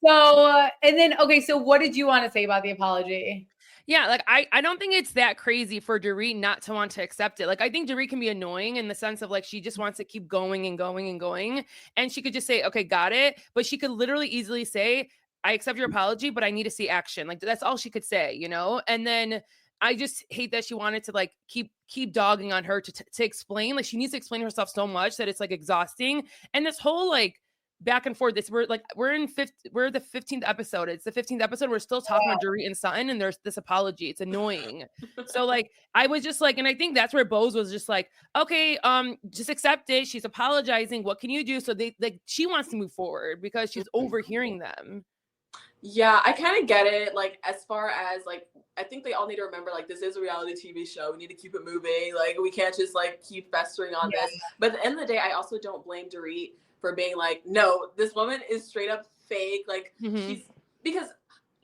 So, and then, okay, so what did you want to say about the apology? Yeah, like I don't think it's that crazy for Dorit not to want to accept it. Like I think Dorit can be annoying in the sense of like she just wants to keep going and going and going. And she could just say, okay, got it. But she could literally easily say, I accept your apology, but I need to see action. Like that's all she could say, you know? And then I just hate that she wanted to like keep dogging on her to explain. Like she needs to explain herself so much that it's like exhausting. And this whole like back and forth, we're the 15th episode. It's the 15th episode. We're still talking about Dorit and Sutton, and there's this apology. It's annoying. So like I was just like, and I think that's where Bose was just like, okay, just accept it. She's apologizing. What can you do? So she wants to move forward because she's overhearing them. Yeah, I kind of get it. Like, as far as, like, I think they all need to remember, like, this is a reality TV show. We need to keep it moving. Like, we can't just, like, keep festering on this. But at the end of the day, I also don't blame Dorit for being like, no, this woman is straight up fake. Like, because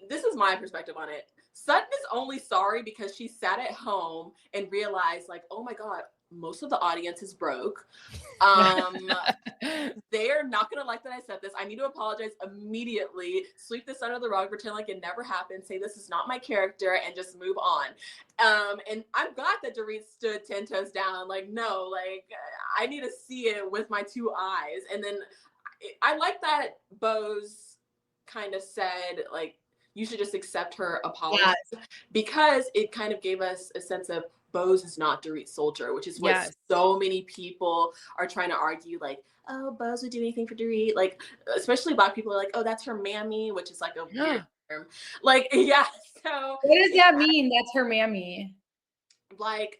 this is my perspective on it. Sutton is only sorry because she sat at home and realized, like, oh, my God, most of the audience is broke. They are not going to like that I said this. I need to apologize immediately, sweep this under the rug, pretend like it never happened, say this is not my character, and just move on. And I'm glad that Dorit stood 10 toes down. Like, no, like, I need to see it with my two eyes. And then I like that Bose kind of said, like, you should just accept her apology because it kind of gave us a sense of, Bose is not Dorit Soldier, which is what so many people are trying to argue, like, oh, Bose would do anything for Dorit. Like, especially Black people are like, oh, that's her mammy, which is like a weird term. Like, so. What does that mean? That's her mammy? Like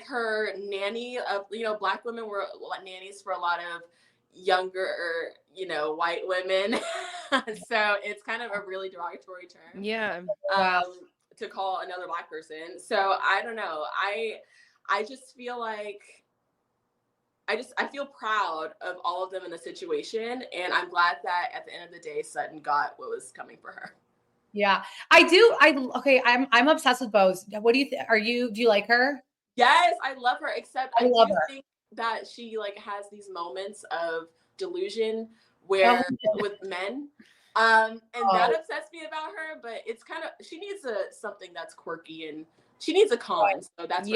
her nanny, Black women were nannies for a lot of younger, white women. So it's kind of a really derogatory term. Yeah. To call another Black person. So I don't know. I just feel like I feel proud of all of them in the situation. And I'm glad that at the end of the day, Sutton got what was coming for her. Yeah, I do. I'm obsessed with Bose. What do you think? Do you like her? Yes, I love her. Except I do think that she like has these moments of delusion where with men, and that upsets me about her. But it's kind of, she needs something that's quirky, and she needs a con. So that's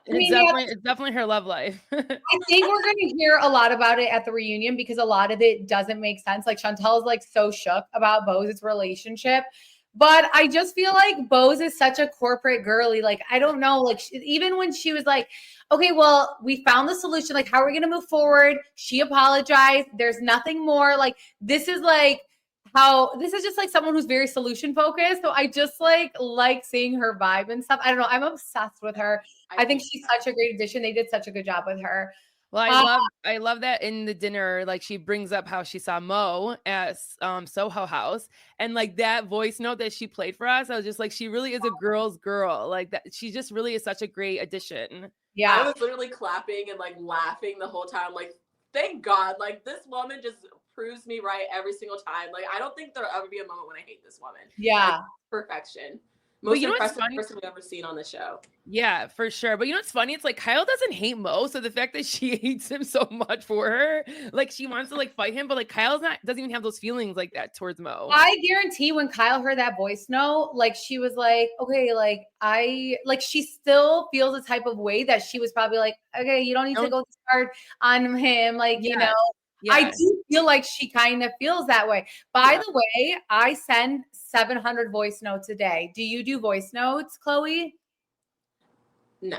It's definitely her love life. I think we're going to hear a lot about it at the reunion because a lot of it doesn't make sense. Like Chantel is like so shook about Bose's relationship, but I just feel like Bose is such a corporate girly. Like, I don't know, like even when she was like, okay, well, we found the solution. Like, how are we going to move forward? She apologized. There's nothing more. Like, this is just like someone who's very solution focused. So I just like seeing her vibe and stuff. I don't know. I'm obsessed with her. I think she's such a great addition. They did such a good job with her. Well, I love that in the dinner, like she brings up how she saw Mo at Soho House, and like that voice note that she played for us. I was just like, she really is a girl's girl. Like that, she just really is such a great addition. Yeah, I was literally clapping and like laughing the whole time. Like, thank God, like this woman just proves me right every single time. Like, I don't think there'll ever be a moment when I hate this woman. Yeah, like, perfection. Most impressive person we've ever seen on the show. Yeah, for sure. But you know what's funny? It's like Kyle doesn't hate Mo, so the fact that she hates him so much for her, like she wants to like fight him, but like Kyle's doesn't even have those feelings like that towards Mo. I guarantee when Kyle heard that voice note, like she was like, okay, like she still feels a type of way that she was probably like, okay, you don't need to go hard on him, like you know. Yeah. I do feel like she kind of feels that way. By the way, I send 700 voice notes a day. Do you do voice notes, Chloe? No.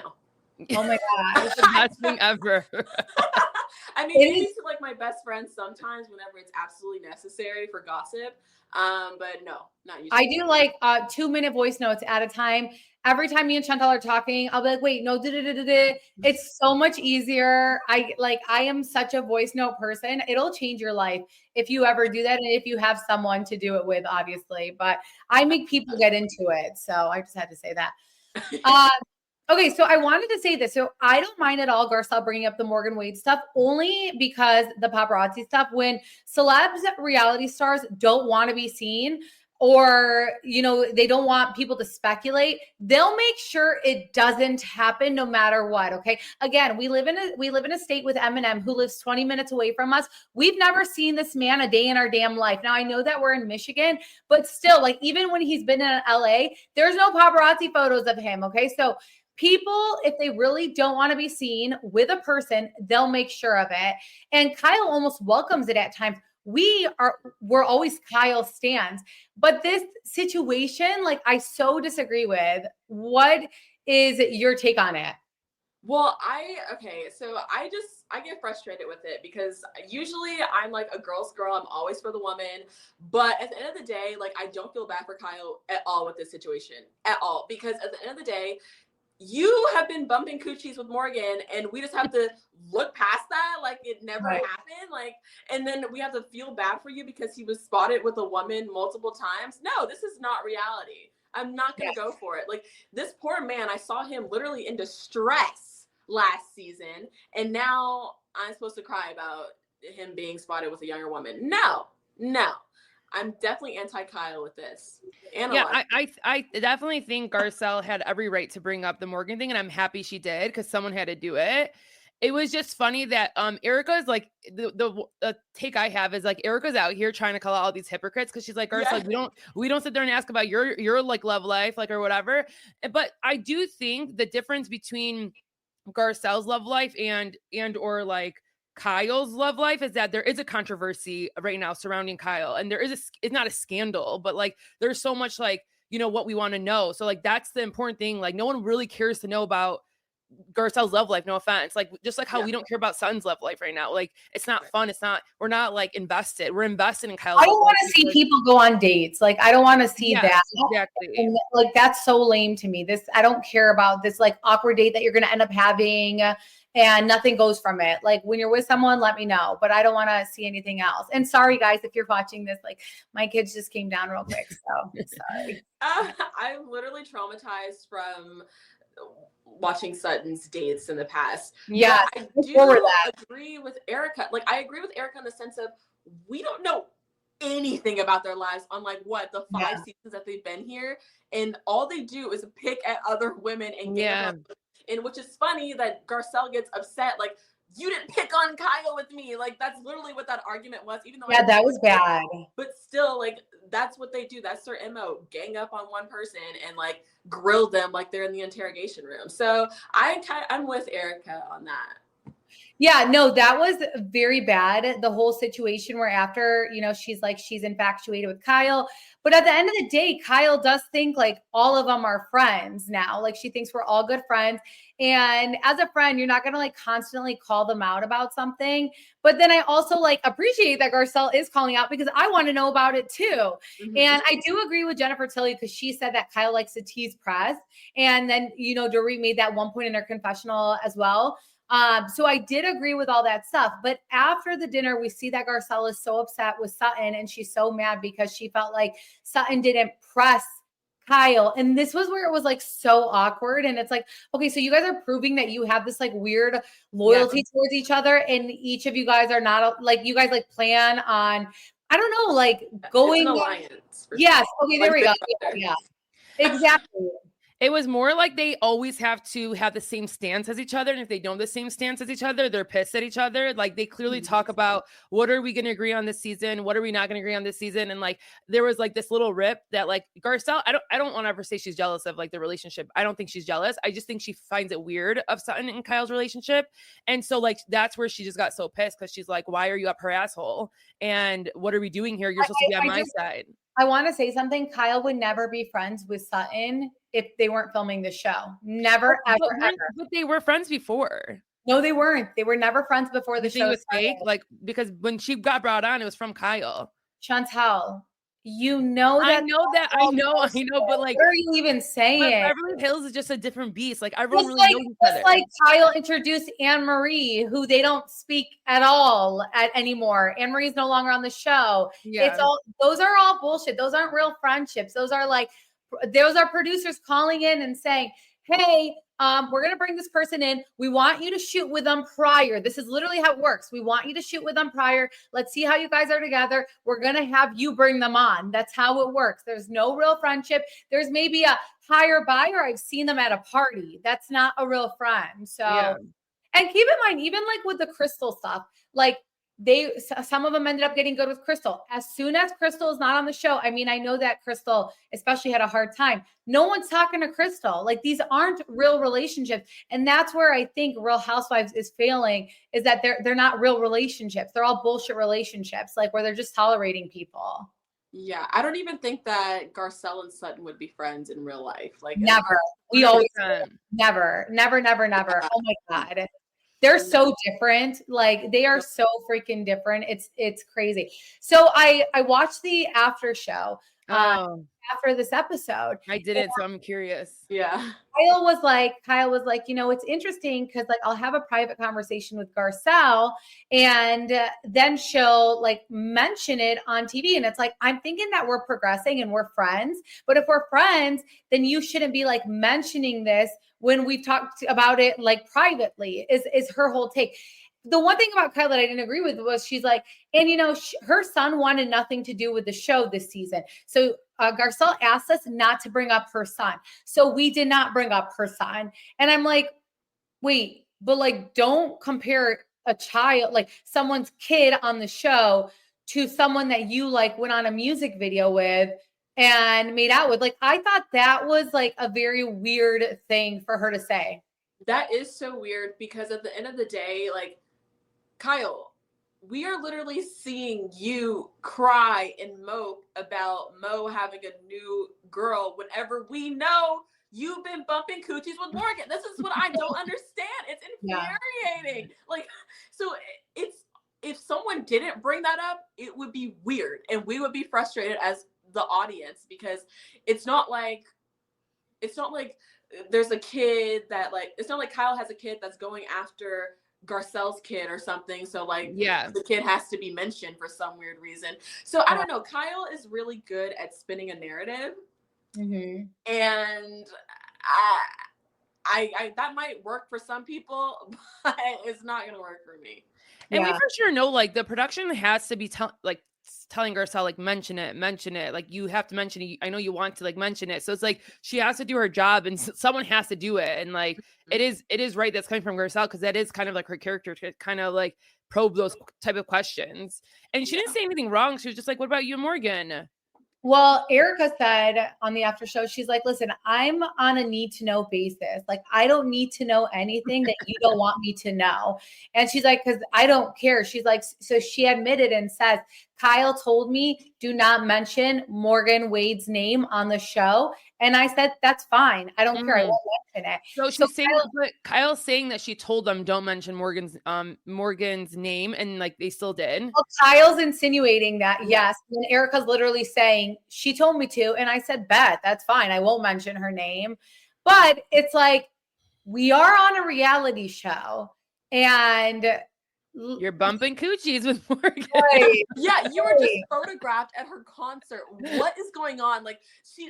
Oh my God. It's the best thing ever. I mean, maybe to like my best friends sometimes whenever it's absolutely necessary for gossip. But no, not usually. I do like 2-minute voice notes at a time. Every time me and Chantal are talking, I'll be like, wait, no, it's so much easier. I am such a voice note person. It'll change your life if you ever do that. And if you have someone to do it with, obviously, but I make people get into it. So I just had to say that. Okay, so I wanted to say this. So I don't mind at all Garcelle bringing up the Morgan Wade stuff, only because the paparazzi stuff, when celebs, reality stars don't want to be seen, or, they don't want people to speculate, they'll make sure it doesn't happen no matter what. Okay. Again, we live in a state with Eminem, who lives 20 minutes away from us. We've never seen this man a day in our damn life. Now I know that we're in Michigan, but still, like, even when he's been in LA, there's no paparazzi photos of him. Okay. So people, if they really don't want to be seen with a person, they'll make sure of it. And Kyle almost welcomes it at times. We're always Kyle stans, but this situation, like, I so disagree with. What is your take on it? Well, so I get frustrated with it because usually I'm like a girl's girl. I'm always for the woman. But at the end of the day, like, I don't feel bad for Kyle at all with this situation at all, because at the end of the day, you have been bumping coochies with Morgan, and we just have to look past that like it never happened. Like, and then we have to feel bad for you because he was spotted with a woman multiple times. No, this is not reality. I'm not going to go for it. Like, this poor man, I saw him literally in distress last season, and now I'm supposed to cry about him being spotted with a younger woman. No. I'm definitely anti-Kyle with this. I definitely think Garcelle had every right to bring up the Morgan thing, and I'm happy she did because someone had to do it. It was just funny that Erica's like, the take I have is like, Erica's out here trying to call out all these hypocrites because she's like, Garcelle, we don't sit there and ask about your like love life, like, or whatever. But I do think the difference between Garcelle's love life and or like Kyle's love life is that there is a controversy right now surrounding Kyle, and it's not a scandal, but like there's so much like, you know, what we want to know. So like, that's the important thing. Like no one really cares to know about Garcelle's love life, no offense. Like just like how we don't care about Sutton's love life right now. Like it's not fun. We're not like invested. We're invested in Kyle's. I don't want to see people go on dates. Like I don't want to see that. Exactly. And, like that's so lame to me. I don't care about this like awkward date that you're going to end up having and nothing goes from it. Like when you're with someone, let me know, but I don't want to see anything else. And sorry guys, if you're watching this, like my kids just came down real quick. So sorry. I'm literally traumatized from watching Sutton's dates in the past. Yeah, I do agree with Erica. Like I agree with Erica in the sense of we don't know anything about their lives on like what the 5 seasons that they've been here, and all they do is pick at other women and and which is funny that Garcelle gets upset like you didn't pick on Kyle with me. Like that's literally what that argument was, even though that was bad. But still, like that's what they do. That's their MO. Gang up on one person and like grill them like they're in the interrogation room. So I'm with Erica on that. Yeah, no, that was very bad. The whole situation where after, you know, she's infatuated with Kyle. But at the end of the day, Kyle does think like all of them are friends now. Like she thinks we're all good friends. And as a friend, you're not going to like constantly call them out about something. But then I also like appreciate that Garcelle is calling out because I want to know about it too. Mm-hmm. And I do agree with Jennifer Tilly because she said that Kyle likes to tease press. And then, you know, Dorit made that one point in her confessional as well. So I did agree with all that stuff. But after the dinner, we see that Garcelle is so upset with Sutton and she's so mad because she felt like Sutton didn't press Kyle. And this was where it was like so awkward. And it's like, okay, so you guys are proving that you have this like weird loyalty towards each other. And each of you guys are not like, you guys like plan on, I don't know, like going. It's an alliance. Yes. Okay. There we go. Yeah. Exactly. It was more like they always have to have the same stance as each other. And if they don't have the same stance as each other, they're pissed at each other. Like they clearly talk about what are we going to agree on this season? What are we not going to agree on this season? And like, there was like this little rip that like Garcelle, I don't want to ever say she's jealous of like the relationship. I don't think she's jealous. I just think she finds it weird of Sutton and Kyle's relationship. And so like, that's where she just got so pissed because she's like, why are you up her asshole? And what are we doing here? You're supposed to be on my side. I want to say something. Kyle would never be friends with Sutton if they weren't filming the show. Never, ever. But they were friends before. No, they weren't. They were never friends before the show was fake. Like because when she got brought on, it was from Kyle. Chantel, you know that. I know. But like, what are you even saying? Beverly Hills is just a different beast. Like everyone just really knows each other. Just like Kyle introduced Anne Marie, who they don't speak at all anymore. Anne Marie's no longer on the show. Yeah. Those are all bullshit. Those aren't real friendships. Those are producers calling in and saying, hey, we're going to bring this person in. We want you to shoot with them prior. This is literally how it works. We want you to shoot with them prior. Let's see how you guys are together. We're going to have you bring them on. That's how it works. There's no real friendship. There's maybe a hire buyer. I've seen them at a party. That's not a real friend. So, And keep in mind, even like with the Crystal stuff, like some of them ended up getting good with Crystal. As soon as Crystal is not on the show, I mean, I know that Crystal especially had a hard time. No one's talking to Crystal. Like these aren't real relationships. And that's where I think Real Housewives is failing, is that they're not real relationships. They're all bullshit relationships, like where they're just tolerating people. Yeah, I don't even think that Garcelle and Sutton would be friends in real life. Like never. We always never. Oh my God. They're so different. Like they are so freaking different. It's crazy. So I watched the after show after this episode. I didn't, so I'm curious. Yeah. Kyle was like, you know, it's interesting because like I'll have a private conversation with Garcelle and then she'll like mention it on TV. And it's like, I'm thinking that we're progressing and we're friends. But if we're friends, then you shouldn't be like mentioning this when we've talked about it like privately, is her whole take. The one thing about Kyle that I didn't agree with was she's like, and you know, her son wanted nothing to do with the show this season. So Garcelle asked us not to bring up her son. So we did not bring up her son. And I'm like, wait, but like, don't compare a child, like someone's kid on the show to someone that you like went on a music video with and made out with. Like, I thought that was like a very weird thing for her to say. That is so weird because at the end of the day, like, Kyle, we are literally seeing you cry and mope about Mo having a new girl whenever we know you've been bumping coochies with Morgan. This is what I don't understand. It's infuriating. Like, so if someone didn't bring that up, it would be weird. And we would be frustrated as the audience, because it's not like there's a kid that, like, it's not like Kyle has a kid that's going after Garcelle's kid or something. So like, the kid has to be mentioned for some weird reason. So I don't know. Kyle is really good at spinning a narrative. Mm-hmm. And I that might work for some people, but it's not going to work for me. And we for sure know, like, the production has to be telling Garcelle, like, mention it. Like, you have to mention it. I know you want to, like, mention it. So it's like, she has to do her job and someone has to do it. And like, it is right that's coming from Garcelle, because that is kind of like her character to kind of like probe those type of questions. And she didn't say anything wrong. She was just like, what about you and Morgan? Well, Erica said on the after show, she's like, listen, I'm on a need to know basis. Like, I don't need to know anything that you don't want me to know. And she's like, because I don't care. She's like, so she admitted and says, Kyle told me, do not mention Morgan Wade's name on the show. And I said, that's fine. I don't care. I won't mention it. So she's saying, but Kyle's saying that she told them don't mention Morgan's name, and like they still did. Well, Kyle's insinuating that, yes. And Erica's literally saying, she told me to. And I said, bet, that's fine. I won't mention her name. But it's like, we are on a reality show, and you're bumping coochies with Morgan. Right. Yeah, you were just photographed at her concert. What is going on? Like,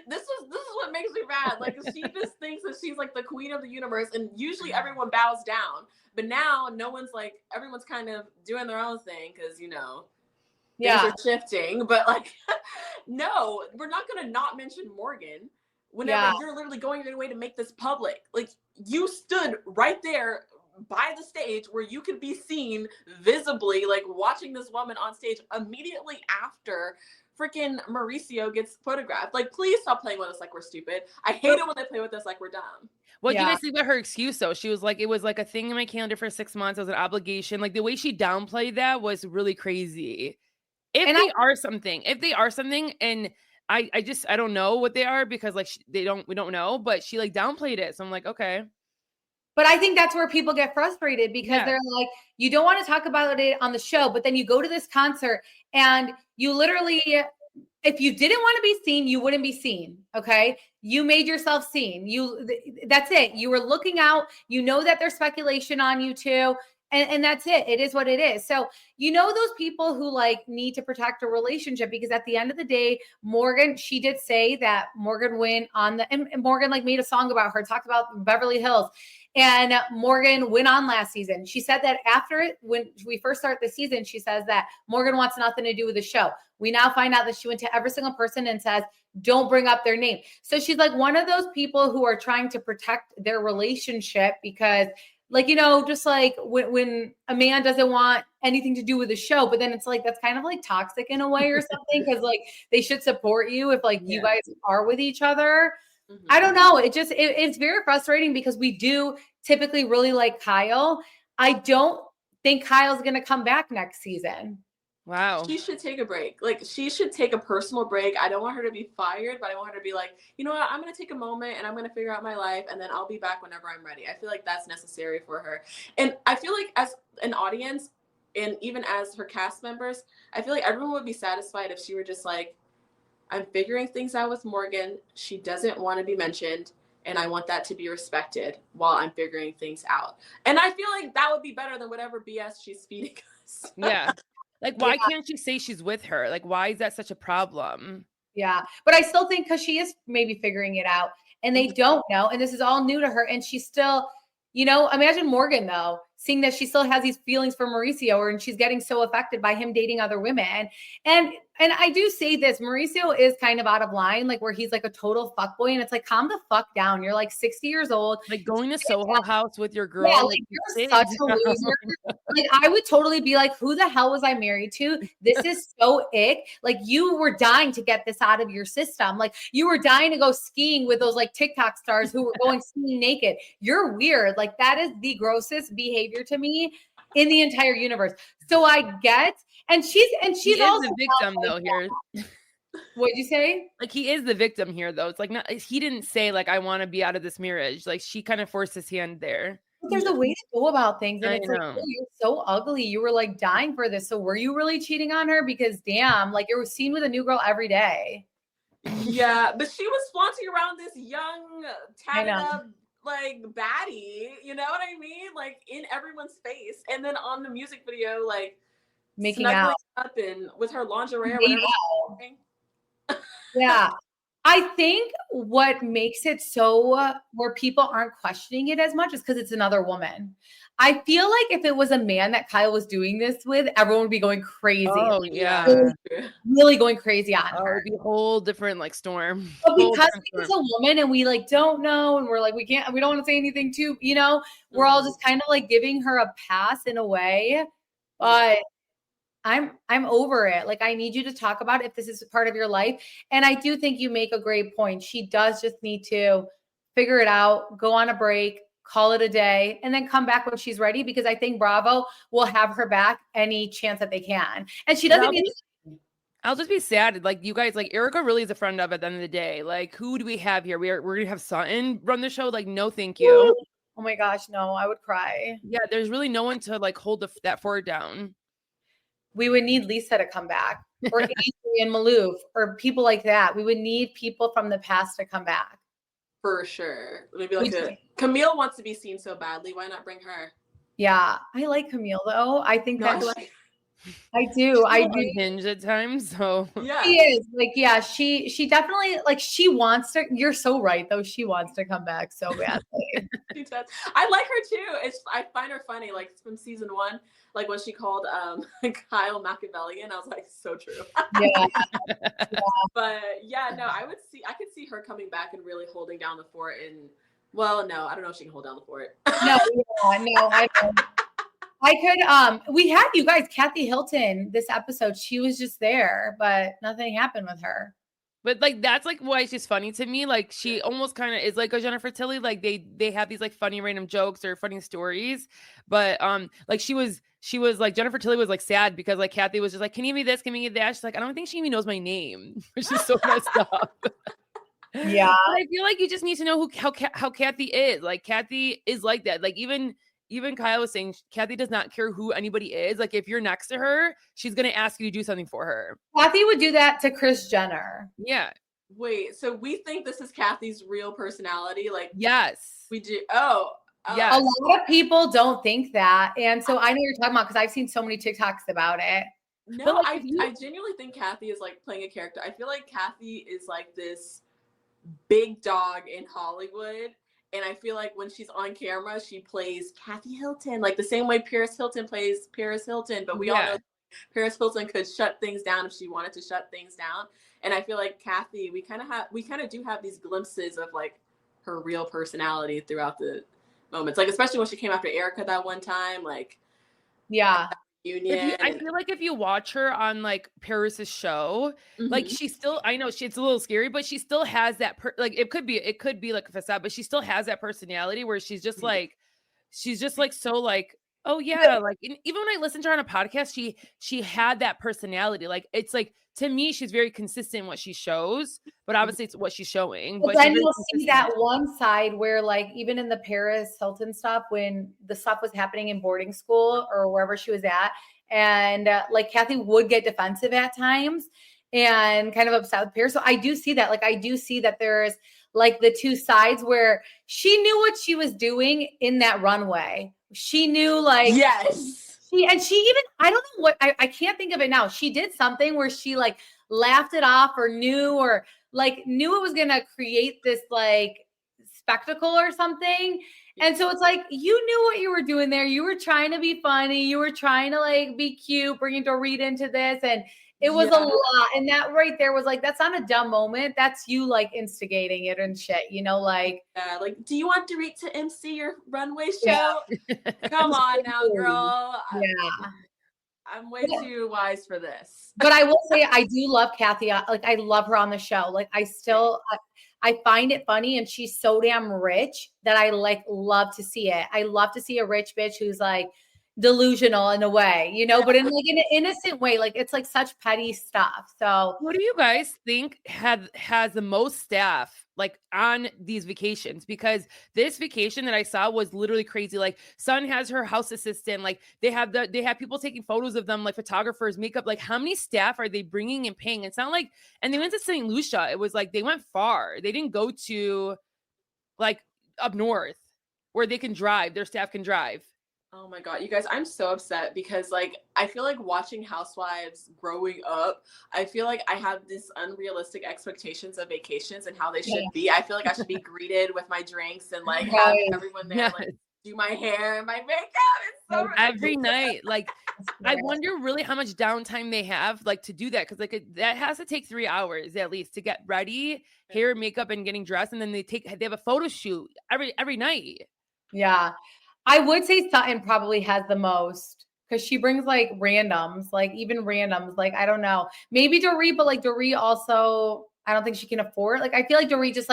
this is what makes me mad. Like, she just thinks that she's like the queen of the universe, and usually everyone bows down. But now no one's like, everyone's kind of doing their own thing, because things are shifting. But like, no, we're not gonna not mention Morgan whenever you're literally going your way to make this public. Like, you stood right there by the stage where you could be seen visibly, like, watching this woman on stage immediately after freaking Mauricio gets photographed. Like, please stop playing with us like we're stupid. I hate it when they play with us like we're dumb. What do you guys think about her excuse, though? She was like, it was like a thing in my calendar for 6 months. It was an obligation. Like, the way she downplayed that was really crazy. If they are something, and I don't know what they are, because like we don't know, but she like downplayed it. So I'm like, okay. But I think that's where people get frustrated, because they're like, you don't want to talk about it on the show, but then you go to this concert and you literally, if you didn't want to be seen, you wouldn't be seen. Okay. You made yourself seen. That's it. You were looking out, that there's speculation on you too. And that's it. It is what it is. So, those people who like need to protect a relationship, because at the end of the day, Morgan, she did say that Morgan went on and Morgan like made a song about her, talked about Beverly Hills. And Morgan went on last season. She said that after it, when we first start the season, she says that Morgan wants nothing to do with the show. We now find out that she went to every single person and says, don't bring up their name. So she's like one of those people who are trying to protect their relationship, because like, just like when a man doesn't want anything to do with the show, but then it's like, that's kind of like toxic in a way or something. Cause like they should support you if like you guys are with each other. Mm-hmm. I don't know. It's very frustrating, because we do typically really like Kyle. I don't think Kyle's going to come back next season. Wow. She should take a break. Like, she should take a personal break. I don't want her to be fired, but I want her to be like, you know what? I'm going to take a moment and I'm going to figure out my life, and then I'll be back whenever I'm ready. I feel like that's necessary for her. And I feel like as an audience, and even as her cast members, I feel like everyone would be satisfied if she were just like, I'm figuring things out with Morgan. She doesn't want to be mentioned, and I want that to be respected while I'm figuring things out. And I feel like that would be better than whatever BS she's feeding us. Yeah. Like, why can't she say she's with her? Like, why is that such a problem? Yeah. But I still think, because she is maybe figuring it out, and they don't know. And this is all new to her. And she's still, imagine Morgan, though, seeing that she still has these feelings for Mauricio, and she's getting so affected by him dating other women. And I do say this, Mauricio is kind of out of line, like where he's like a total fuckboy, and it's like, calm the fuck down. You're like 60 years old. Like going to Soho House with your girl. Yeah, like you're such a loser. Like, I would totally be like, who the hell was I married to? This is so ick. Like, you were dying to get this out of your system. Like, you were dying to go skiing with those like TikTok stars who were going skiing naked. You're weird. Like, that is the grossest behavior to me. in the entire universe. So I get, and she's also the victim though here. What'd you say? Like he is the victim here though. It's like not, he didn't say like I want to be out of this marriage. Like she kind of forced his hand there. But there's a way to go about things, and I it's know. like, oh, you're so ugly. You were like dying for this. So were you really cheating on her? Because damn, like you were seen with a new girl every day. Yeah, but she was flaunting around this young, tatted up, like baddie. You know what I mean? Like in everyone's face, and then on the music video, like making snuggling out up and with her lingerie or whatever. Yeah. I think what makes it so where people aren't questioning it as much is because it's another woman. I feel like if it was a man that Kyle was doing this with, everyone would be going crazy. Oh, yeah. Really going crazy on her. It'd be a whole different like storm. But because it's a woman and we like don't know and we're like, we don't want to say anything too, you know, we're all just kind of like giving her a pass in a way. But I'm over it. Like, I need you to talk about it if this is a part of your life. And I do think you make a great point. She does just need to figure it out, go on a break, call it a day, and then come back when she's ready, because I think Bravo will have her back any chance that they can. And she doesn't need to. I'll just be sad. Like you guys, like Erica really is a friend of at the end of the day. Like, who do we have here? We're gonna have Sutton run the show. Like, no, thank you. Oh my gosh, no, I would cry. Yeah, there's really no one to like hold that forward down. We would need Lisa to come back, or Adrienne Maloof, or people like that. We would need people from the past to come back. For sure. Maybe like Camille wants to be seen so badly. Why not bring her? Yeah, I like Camille though. I think I do. She's I do. Unhinged at times. So yeah, she is like, yeah, she definitely like, she wants to. You're so right though. She wants to come back so badly. She does. I like her too. I find her funny. Like from season 1, like when she called Kyle Machiavellian, I was like, so true. Yeah. But yeah, no, I could see her coming back and really holding down the fort. And well, no, I don't know if she can hold down the fort. No, I don't. I could, we had you guys, Kathy Hilton, this episode, she was just there, but nothing happened with her. But like, that's like why she's funny to me. Like she almost kind of is like a Jennifer Tilly. Like they have these like funny random jokes or funny stories. But like she was like, Jennifer Tilly was like sad because like Kathy was just like, can you give me this? Can you give me that? She's like, I don't think she even knows my name, which is so messed up. Yeah. But I feel like you just need to know how Kathy is. Like Kathy is like that. Like even Kyle was saying, Kathy does not care who anybody is. Like if you're next to her, she's going to ask you to do something for her. Kathy would do that to Kris Jenner. Yeah. Wait, so we think this is Kathy's real personality? Like, yes, we do. Oh, yeah. A lot of people don't think that. And so I know you're talking about, because I've seen so many TikToks about it. No, like, I genuinely think Kathy is like playing a character. I feel like Kathy is like this big dog in Hollywood. And I feel like when she's on camera, she plays Kathy Hilton, like the same way Paris Hilton plays Paris Hilton. But we all know Paris Hilton could shut things down if she wanted to shut things down. And I feel like Kathy, we kind of do have these glimpses of like her real personality throughout the moments. Like, especially when she came after Erica that one time, like, yeah. Union. I feel like if you watch her on like Paris's show, like she still, I know it's a little scary, but she still has that like it could be like a facade, but she still has that personality where she's just like so like, oh yeah, like even when I listened to her on a podcast, she had that personality. Like it's like, to me, she's very consistent in what she shows, but obviously it's what she's showing. But then you'll see that one side where like, even in the Paris Hilton stuff, when the stuff was happening in boarding school or wherever she was at, and like Kathy would get defensive at times and kind of upset with Paris. So I do see that. Like, I do see that there's like the two sides where she knew what she was doing in that runway. She knew like, yes. She even, I don't know what, I can't think of it now. She did something where she like laughed it off or knew it was going to create this like spectacle or something. And so it's like, you knew what you were doing there. You were trying to be funny. You were trying to like be cute, bringing Dorit into this. And it was a lot. And that right there was like, that's not a dumb moment. That's you like instigating it and shit, you know, like. Yeah, like, do you want Dorit to MC your runway show? Yeah. Come on now, girl. Yeah. I'm way too wise for this. But I will say, I do love Kathy. Like, I love her on the show. Like, I find it funny, and she's so damn rich that I like love to see it. I love to see a rich bitch who's like delusional in a way, you know, but in like an innocent way. Like it's like such petty stuff. So what do you guys think has the most staff like on these vacations? Because this vacation that I saw was literally crazy. Like Sun has her house assistant, like they have people taking photos of them, like photographers, makeup. Like how many staff are they bringing and paying? It's not like, and they went to St. Lucia. It was like they went far. They didn't go to like up north where they can drive. Their staff can drive. Oh my God, you guys, I'm so upset because like, I feel like watching Housewives growing up, I feel like I have this unrealistic expectations of vacations and how they should be. I feel like I should be greeted with my drinks and like have everyone there like do my hair and my makeup. It's so every night. Like, I wonder really how much downtime they have like to do that. Cause like that has to take 3 hours at least to get ready, hair, makeup, and getting dressed. And then they have a photo shoot every night. Yeah. I would say Sutton probably has the most because she brings like randoms, like even randoms. Like, I don't know, maybe Dorit, but like Dorit also, I don't think she can afford. Like, I feel like Dorit's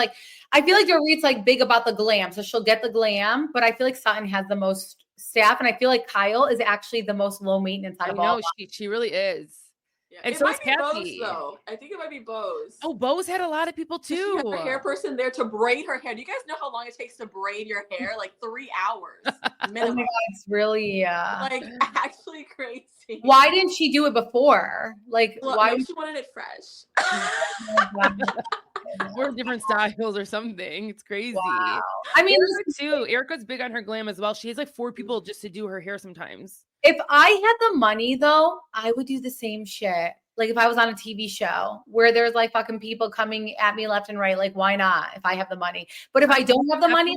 like big about the glam. So she'll get the glam, but I feel like Sutton has the most staff. And I feel like Kyle is actually the most low maintenance out of all. She really is. Yeah. And it so might is be Kathy. Bose, though. I think it might be Bose. Oh, Bose had a lot of people too. She had a hair person there to braid her hair. Do you guys know how long it takes to braid your hair? Like 3 hours minimum. Oh my God, it's really like actually crazy. Why didn't she do it before? Like, why? She wanted it fresh. Or different styles or something. It's crazy. Wow. I mean, Erica's big on her glam as well. She has like 4 people just to do her hair sometimes. If I had the money though, I would do the same shit. Like if I was on a TV show where there's like fucking people coming at me left and right, like why not if I have the money? But if I don't have the money,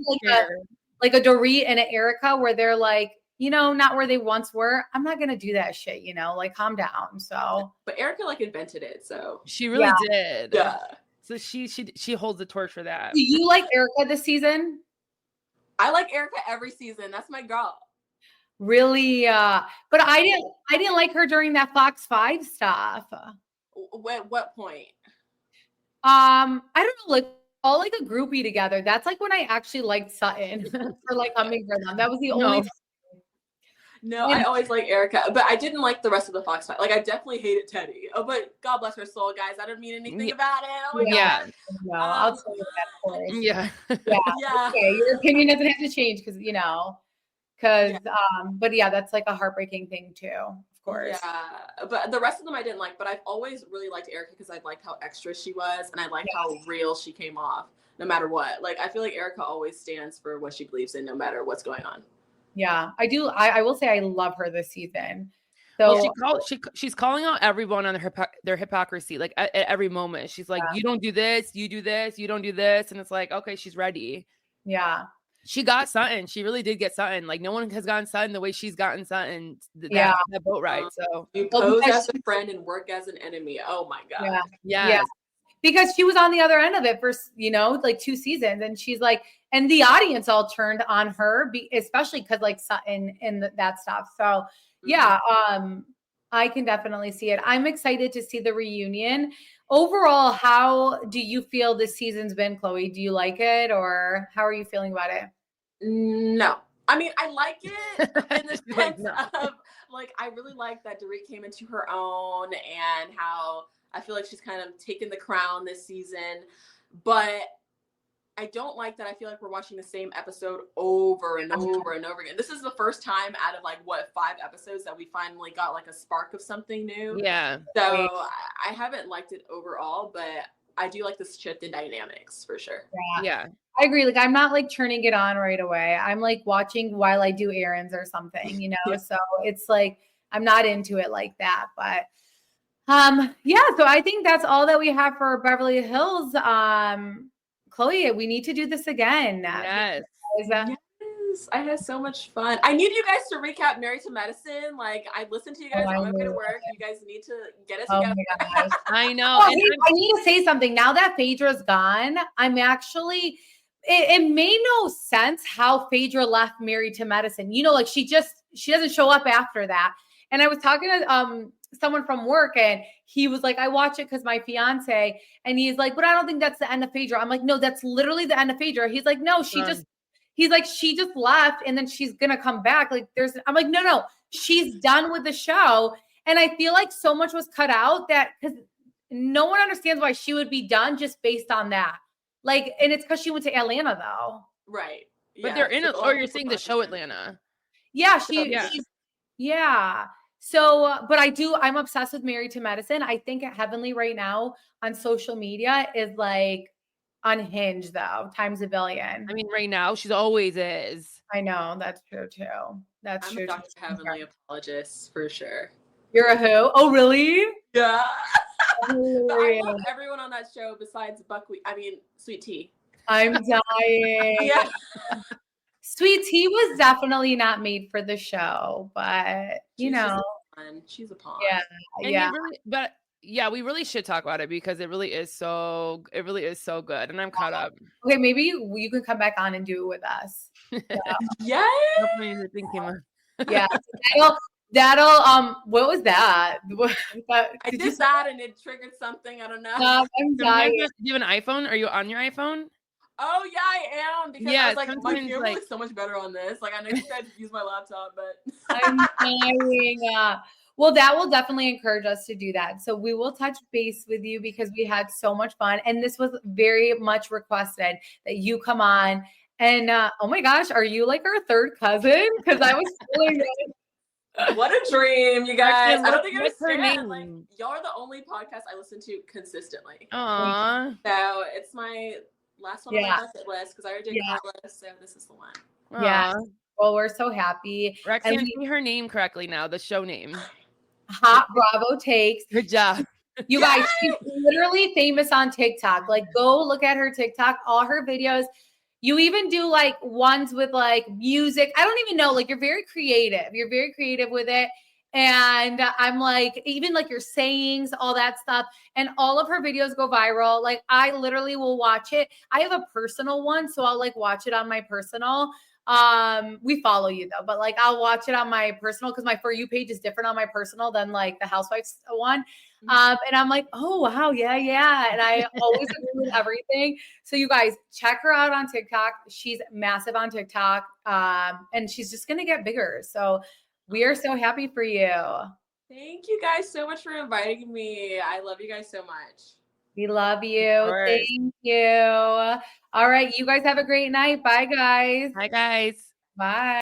like a Dorit and an Erica where they're like, you know, not where they once were, I'm not going to do that shit, you know, like calm down. So, but Erica like invented it. So she really did. Yeah. So she holds the torch for that. Do you like Erica this season? I like Erica every season. That's my girl. Really, but I didn't like her during that Fox 5 stuff. What point? I don't know, like all like a groupie together. That's like when I actually liked Sutton for like coming for them. That was the only time. No, I always like Erica, but I didn't like the rest of the Fox 5. Like I definitely hated Teddy. Oh, but God bless her soul, guys. I don't mean anything about it. Oh my God. No, I'll tell you that, of course. Yeah. Yeah. Okay. Your opinion doesn't have to change because but yeah, that's like a heartbreaking thing too, of course. Yeah, but the rest of them I didn't like, but I've always really liked Erica because I liked how extra she was and I liked how real she came off no matter what. Like I feel like Erica always stands for what she believes in no matter what's going on. Yeah, I do. I will say I love her this season. So she's calling out everyone on their hypocrisy, like at every moment. She's like, you don't do this, you do this, you don't do this. And it's like, okay, she's ready. Yeah. She got Sutton. She really did get Sutton. Like no one has gotten Sutton the way she's gotten Sutton. That boat ride. So you pose as a friend and work as an enemy. Oh my God. Yeah. Because she was on the other end of it for, like 2 seasons. And she's like, and the audience all turned on her, especially because like Sutton and that stuff. So I can definitely see it. I'm excited to see the reunion. Overall, how do you feel this season's been, Chloe? Do you like it or how are you feeling about it? No. I mean, I like it in the sense of like, I really like that Dorit came into her own and how I feel like she's kind of taken the crown this season, but I don't like that. I feel like we're watching the same episode over and over and over again. This is the first time out of 5 episodes that we finally got like a spark of something new. Yeah. So I haven't liked it overall, but I do like this shift in dynamics for sure. Yeah. I agree. Like I'm not like turning it on right away. I'm like watching while I do errands or something, So it's like I'm not into it like that, but so I think that's all that we have for Beverly Hills. Chloe, we need to do this again. Yes. Yes, I had so much fun. I need you guys to recap Married to Medicine. Like I listened to you guys on my way to work. You guys need to get it together. Oh my gosh. I know. I need to say something. Now that Phaedra's gone, I'm actually it made no sense how Phaedra left Married to Medicine. Like she doesn't show up after that. And I was talking to someone from work and he was like, I watch it because my fiance, and he's like, but I don't think that's the end of Phaedra. I'm like, no, that's literally the end of Phaedra. He's like, no, she just left and then she's going to come back. Like I'm like, no, she's done with the show. And I feel like so much was cut out that because no one understands why she would be done just based on that. Like, and it's because she went to Atlanta though. Right. But they're in or you're seeing the show Atlanta. Yeah, yeah. So, but I'm obsessed with Married to Medicine. I think Heavenly right now on social media is like unhinged though, times a billion. I mean, right now she's always is. I know, that's true too. That's I'm true. a Dr. Heavenly apologist for sure. You're a who? Oh, really? Yeah. But I love everyone on that show besides Sweet Tea. I'm dying. Yeah. Sweet Tea was definitely not made for the show, but she's a pawn. Yeah. We really should talk about it because it really is so good, and I'm caught up. Okay, maybe you can come back on and do it with us. Yeah. Yeah. That'll what was that? I did that and it triggered something. I don't know. I'm dying. Do you have an iPhone? Are you on your iPhone? Oh yeah, I am because I was like, my camera looks so much better on this. Like I know you guys use my laptop, but I'm dying. Well, that will definitely encourage us to do that. So we will touch base with you because we had so much fun, and this was very much requested that you come on. And oh my gosh, are you like our third cousin? Because I was feeling it. What a dream, you guys. I don't think what's her understand. name? Like, y'all are the only podcast I listen to consistently. Aww. So it's my last one on my bucket list because I already did Carlos, so this is the one. Yeah. Well, we're so happy. Roxanne, say her name correctly now, the show name. Hot Bravo Takes. Good job. You guys, she's literally famous on TikTok. Like, go look at her TikTok, all her videos. You even do like ones with like music. I don't even know. Like, you're very creative. You're very creative with it. And I'm like, even like your sayings, all that stuff. And all of her videos go viral. Like, I literally will watch it. I have a personal one, so I'll like watch it on my personal. We follow you though, but like I'll watch it on my personal because my For You page is different on my personal than like the Housewives one. And I'm like, oh wow, yeah. And I always agree with everything. So you guys check her out on TikTok. She's massive on TikTok. And she's just gonna get bigger. So we are so happy for you. Thank you guys so much for inviting me. I love you guys so much. We love you. Thank you. All right. You guys have a great night. Bye, guys. Bye, guys. Bye.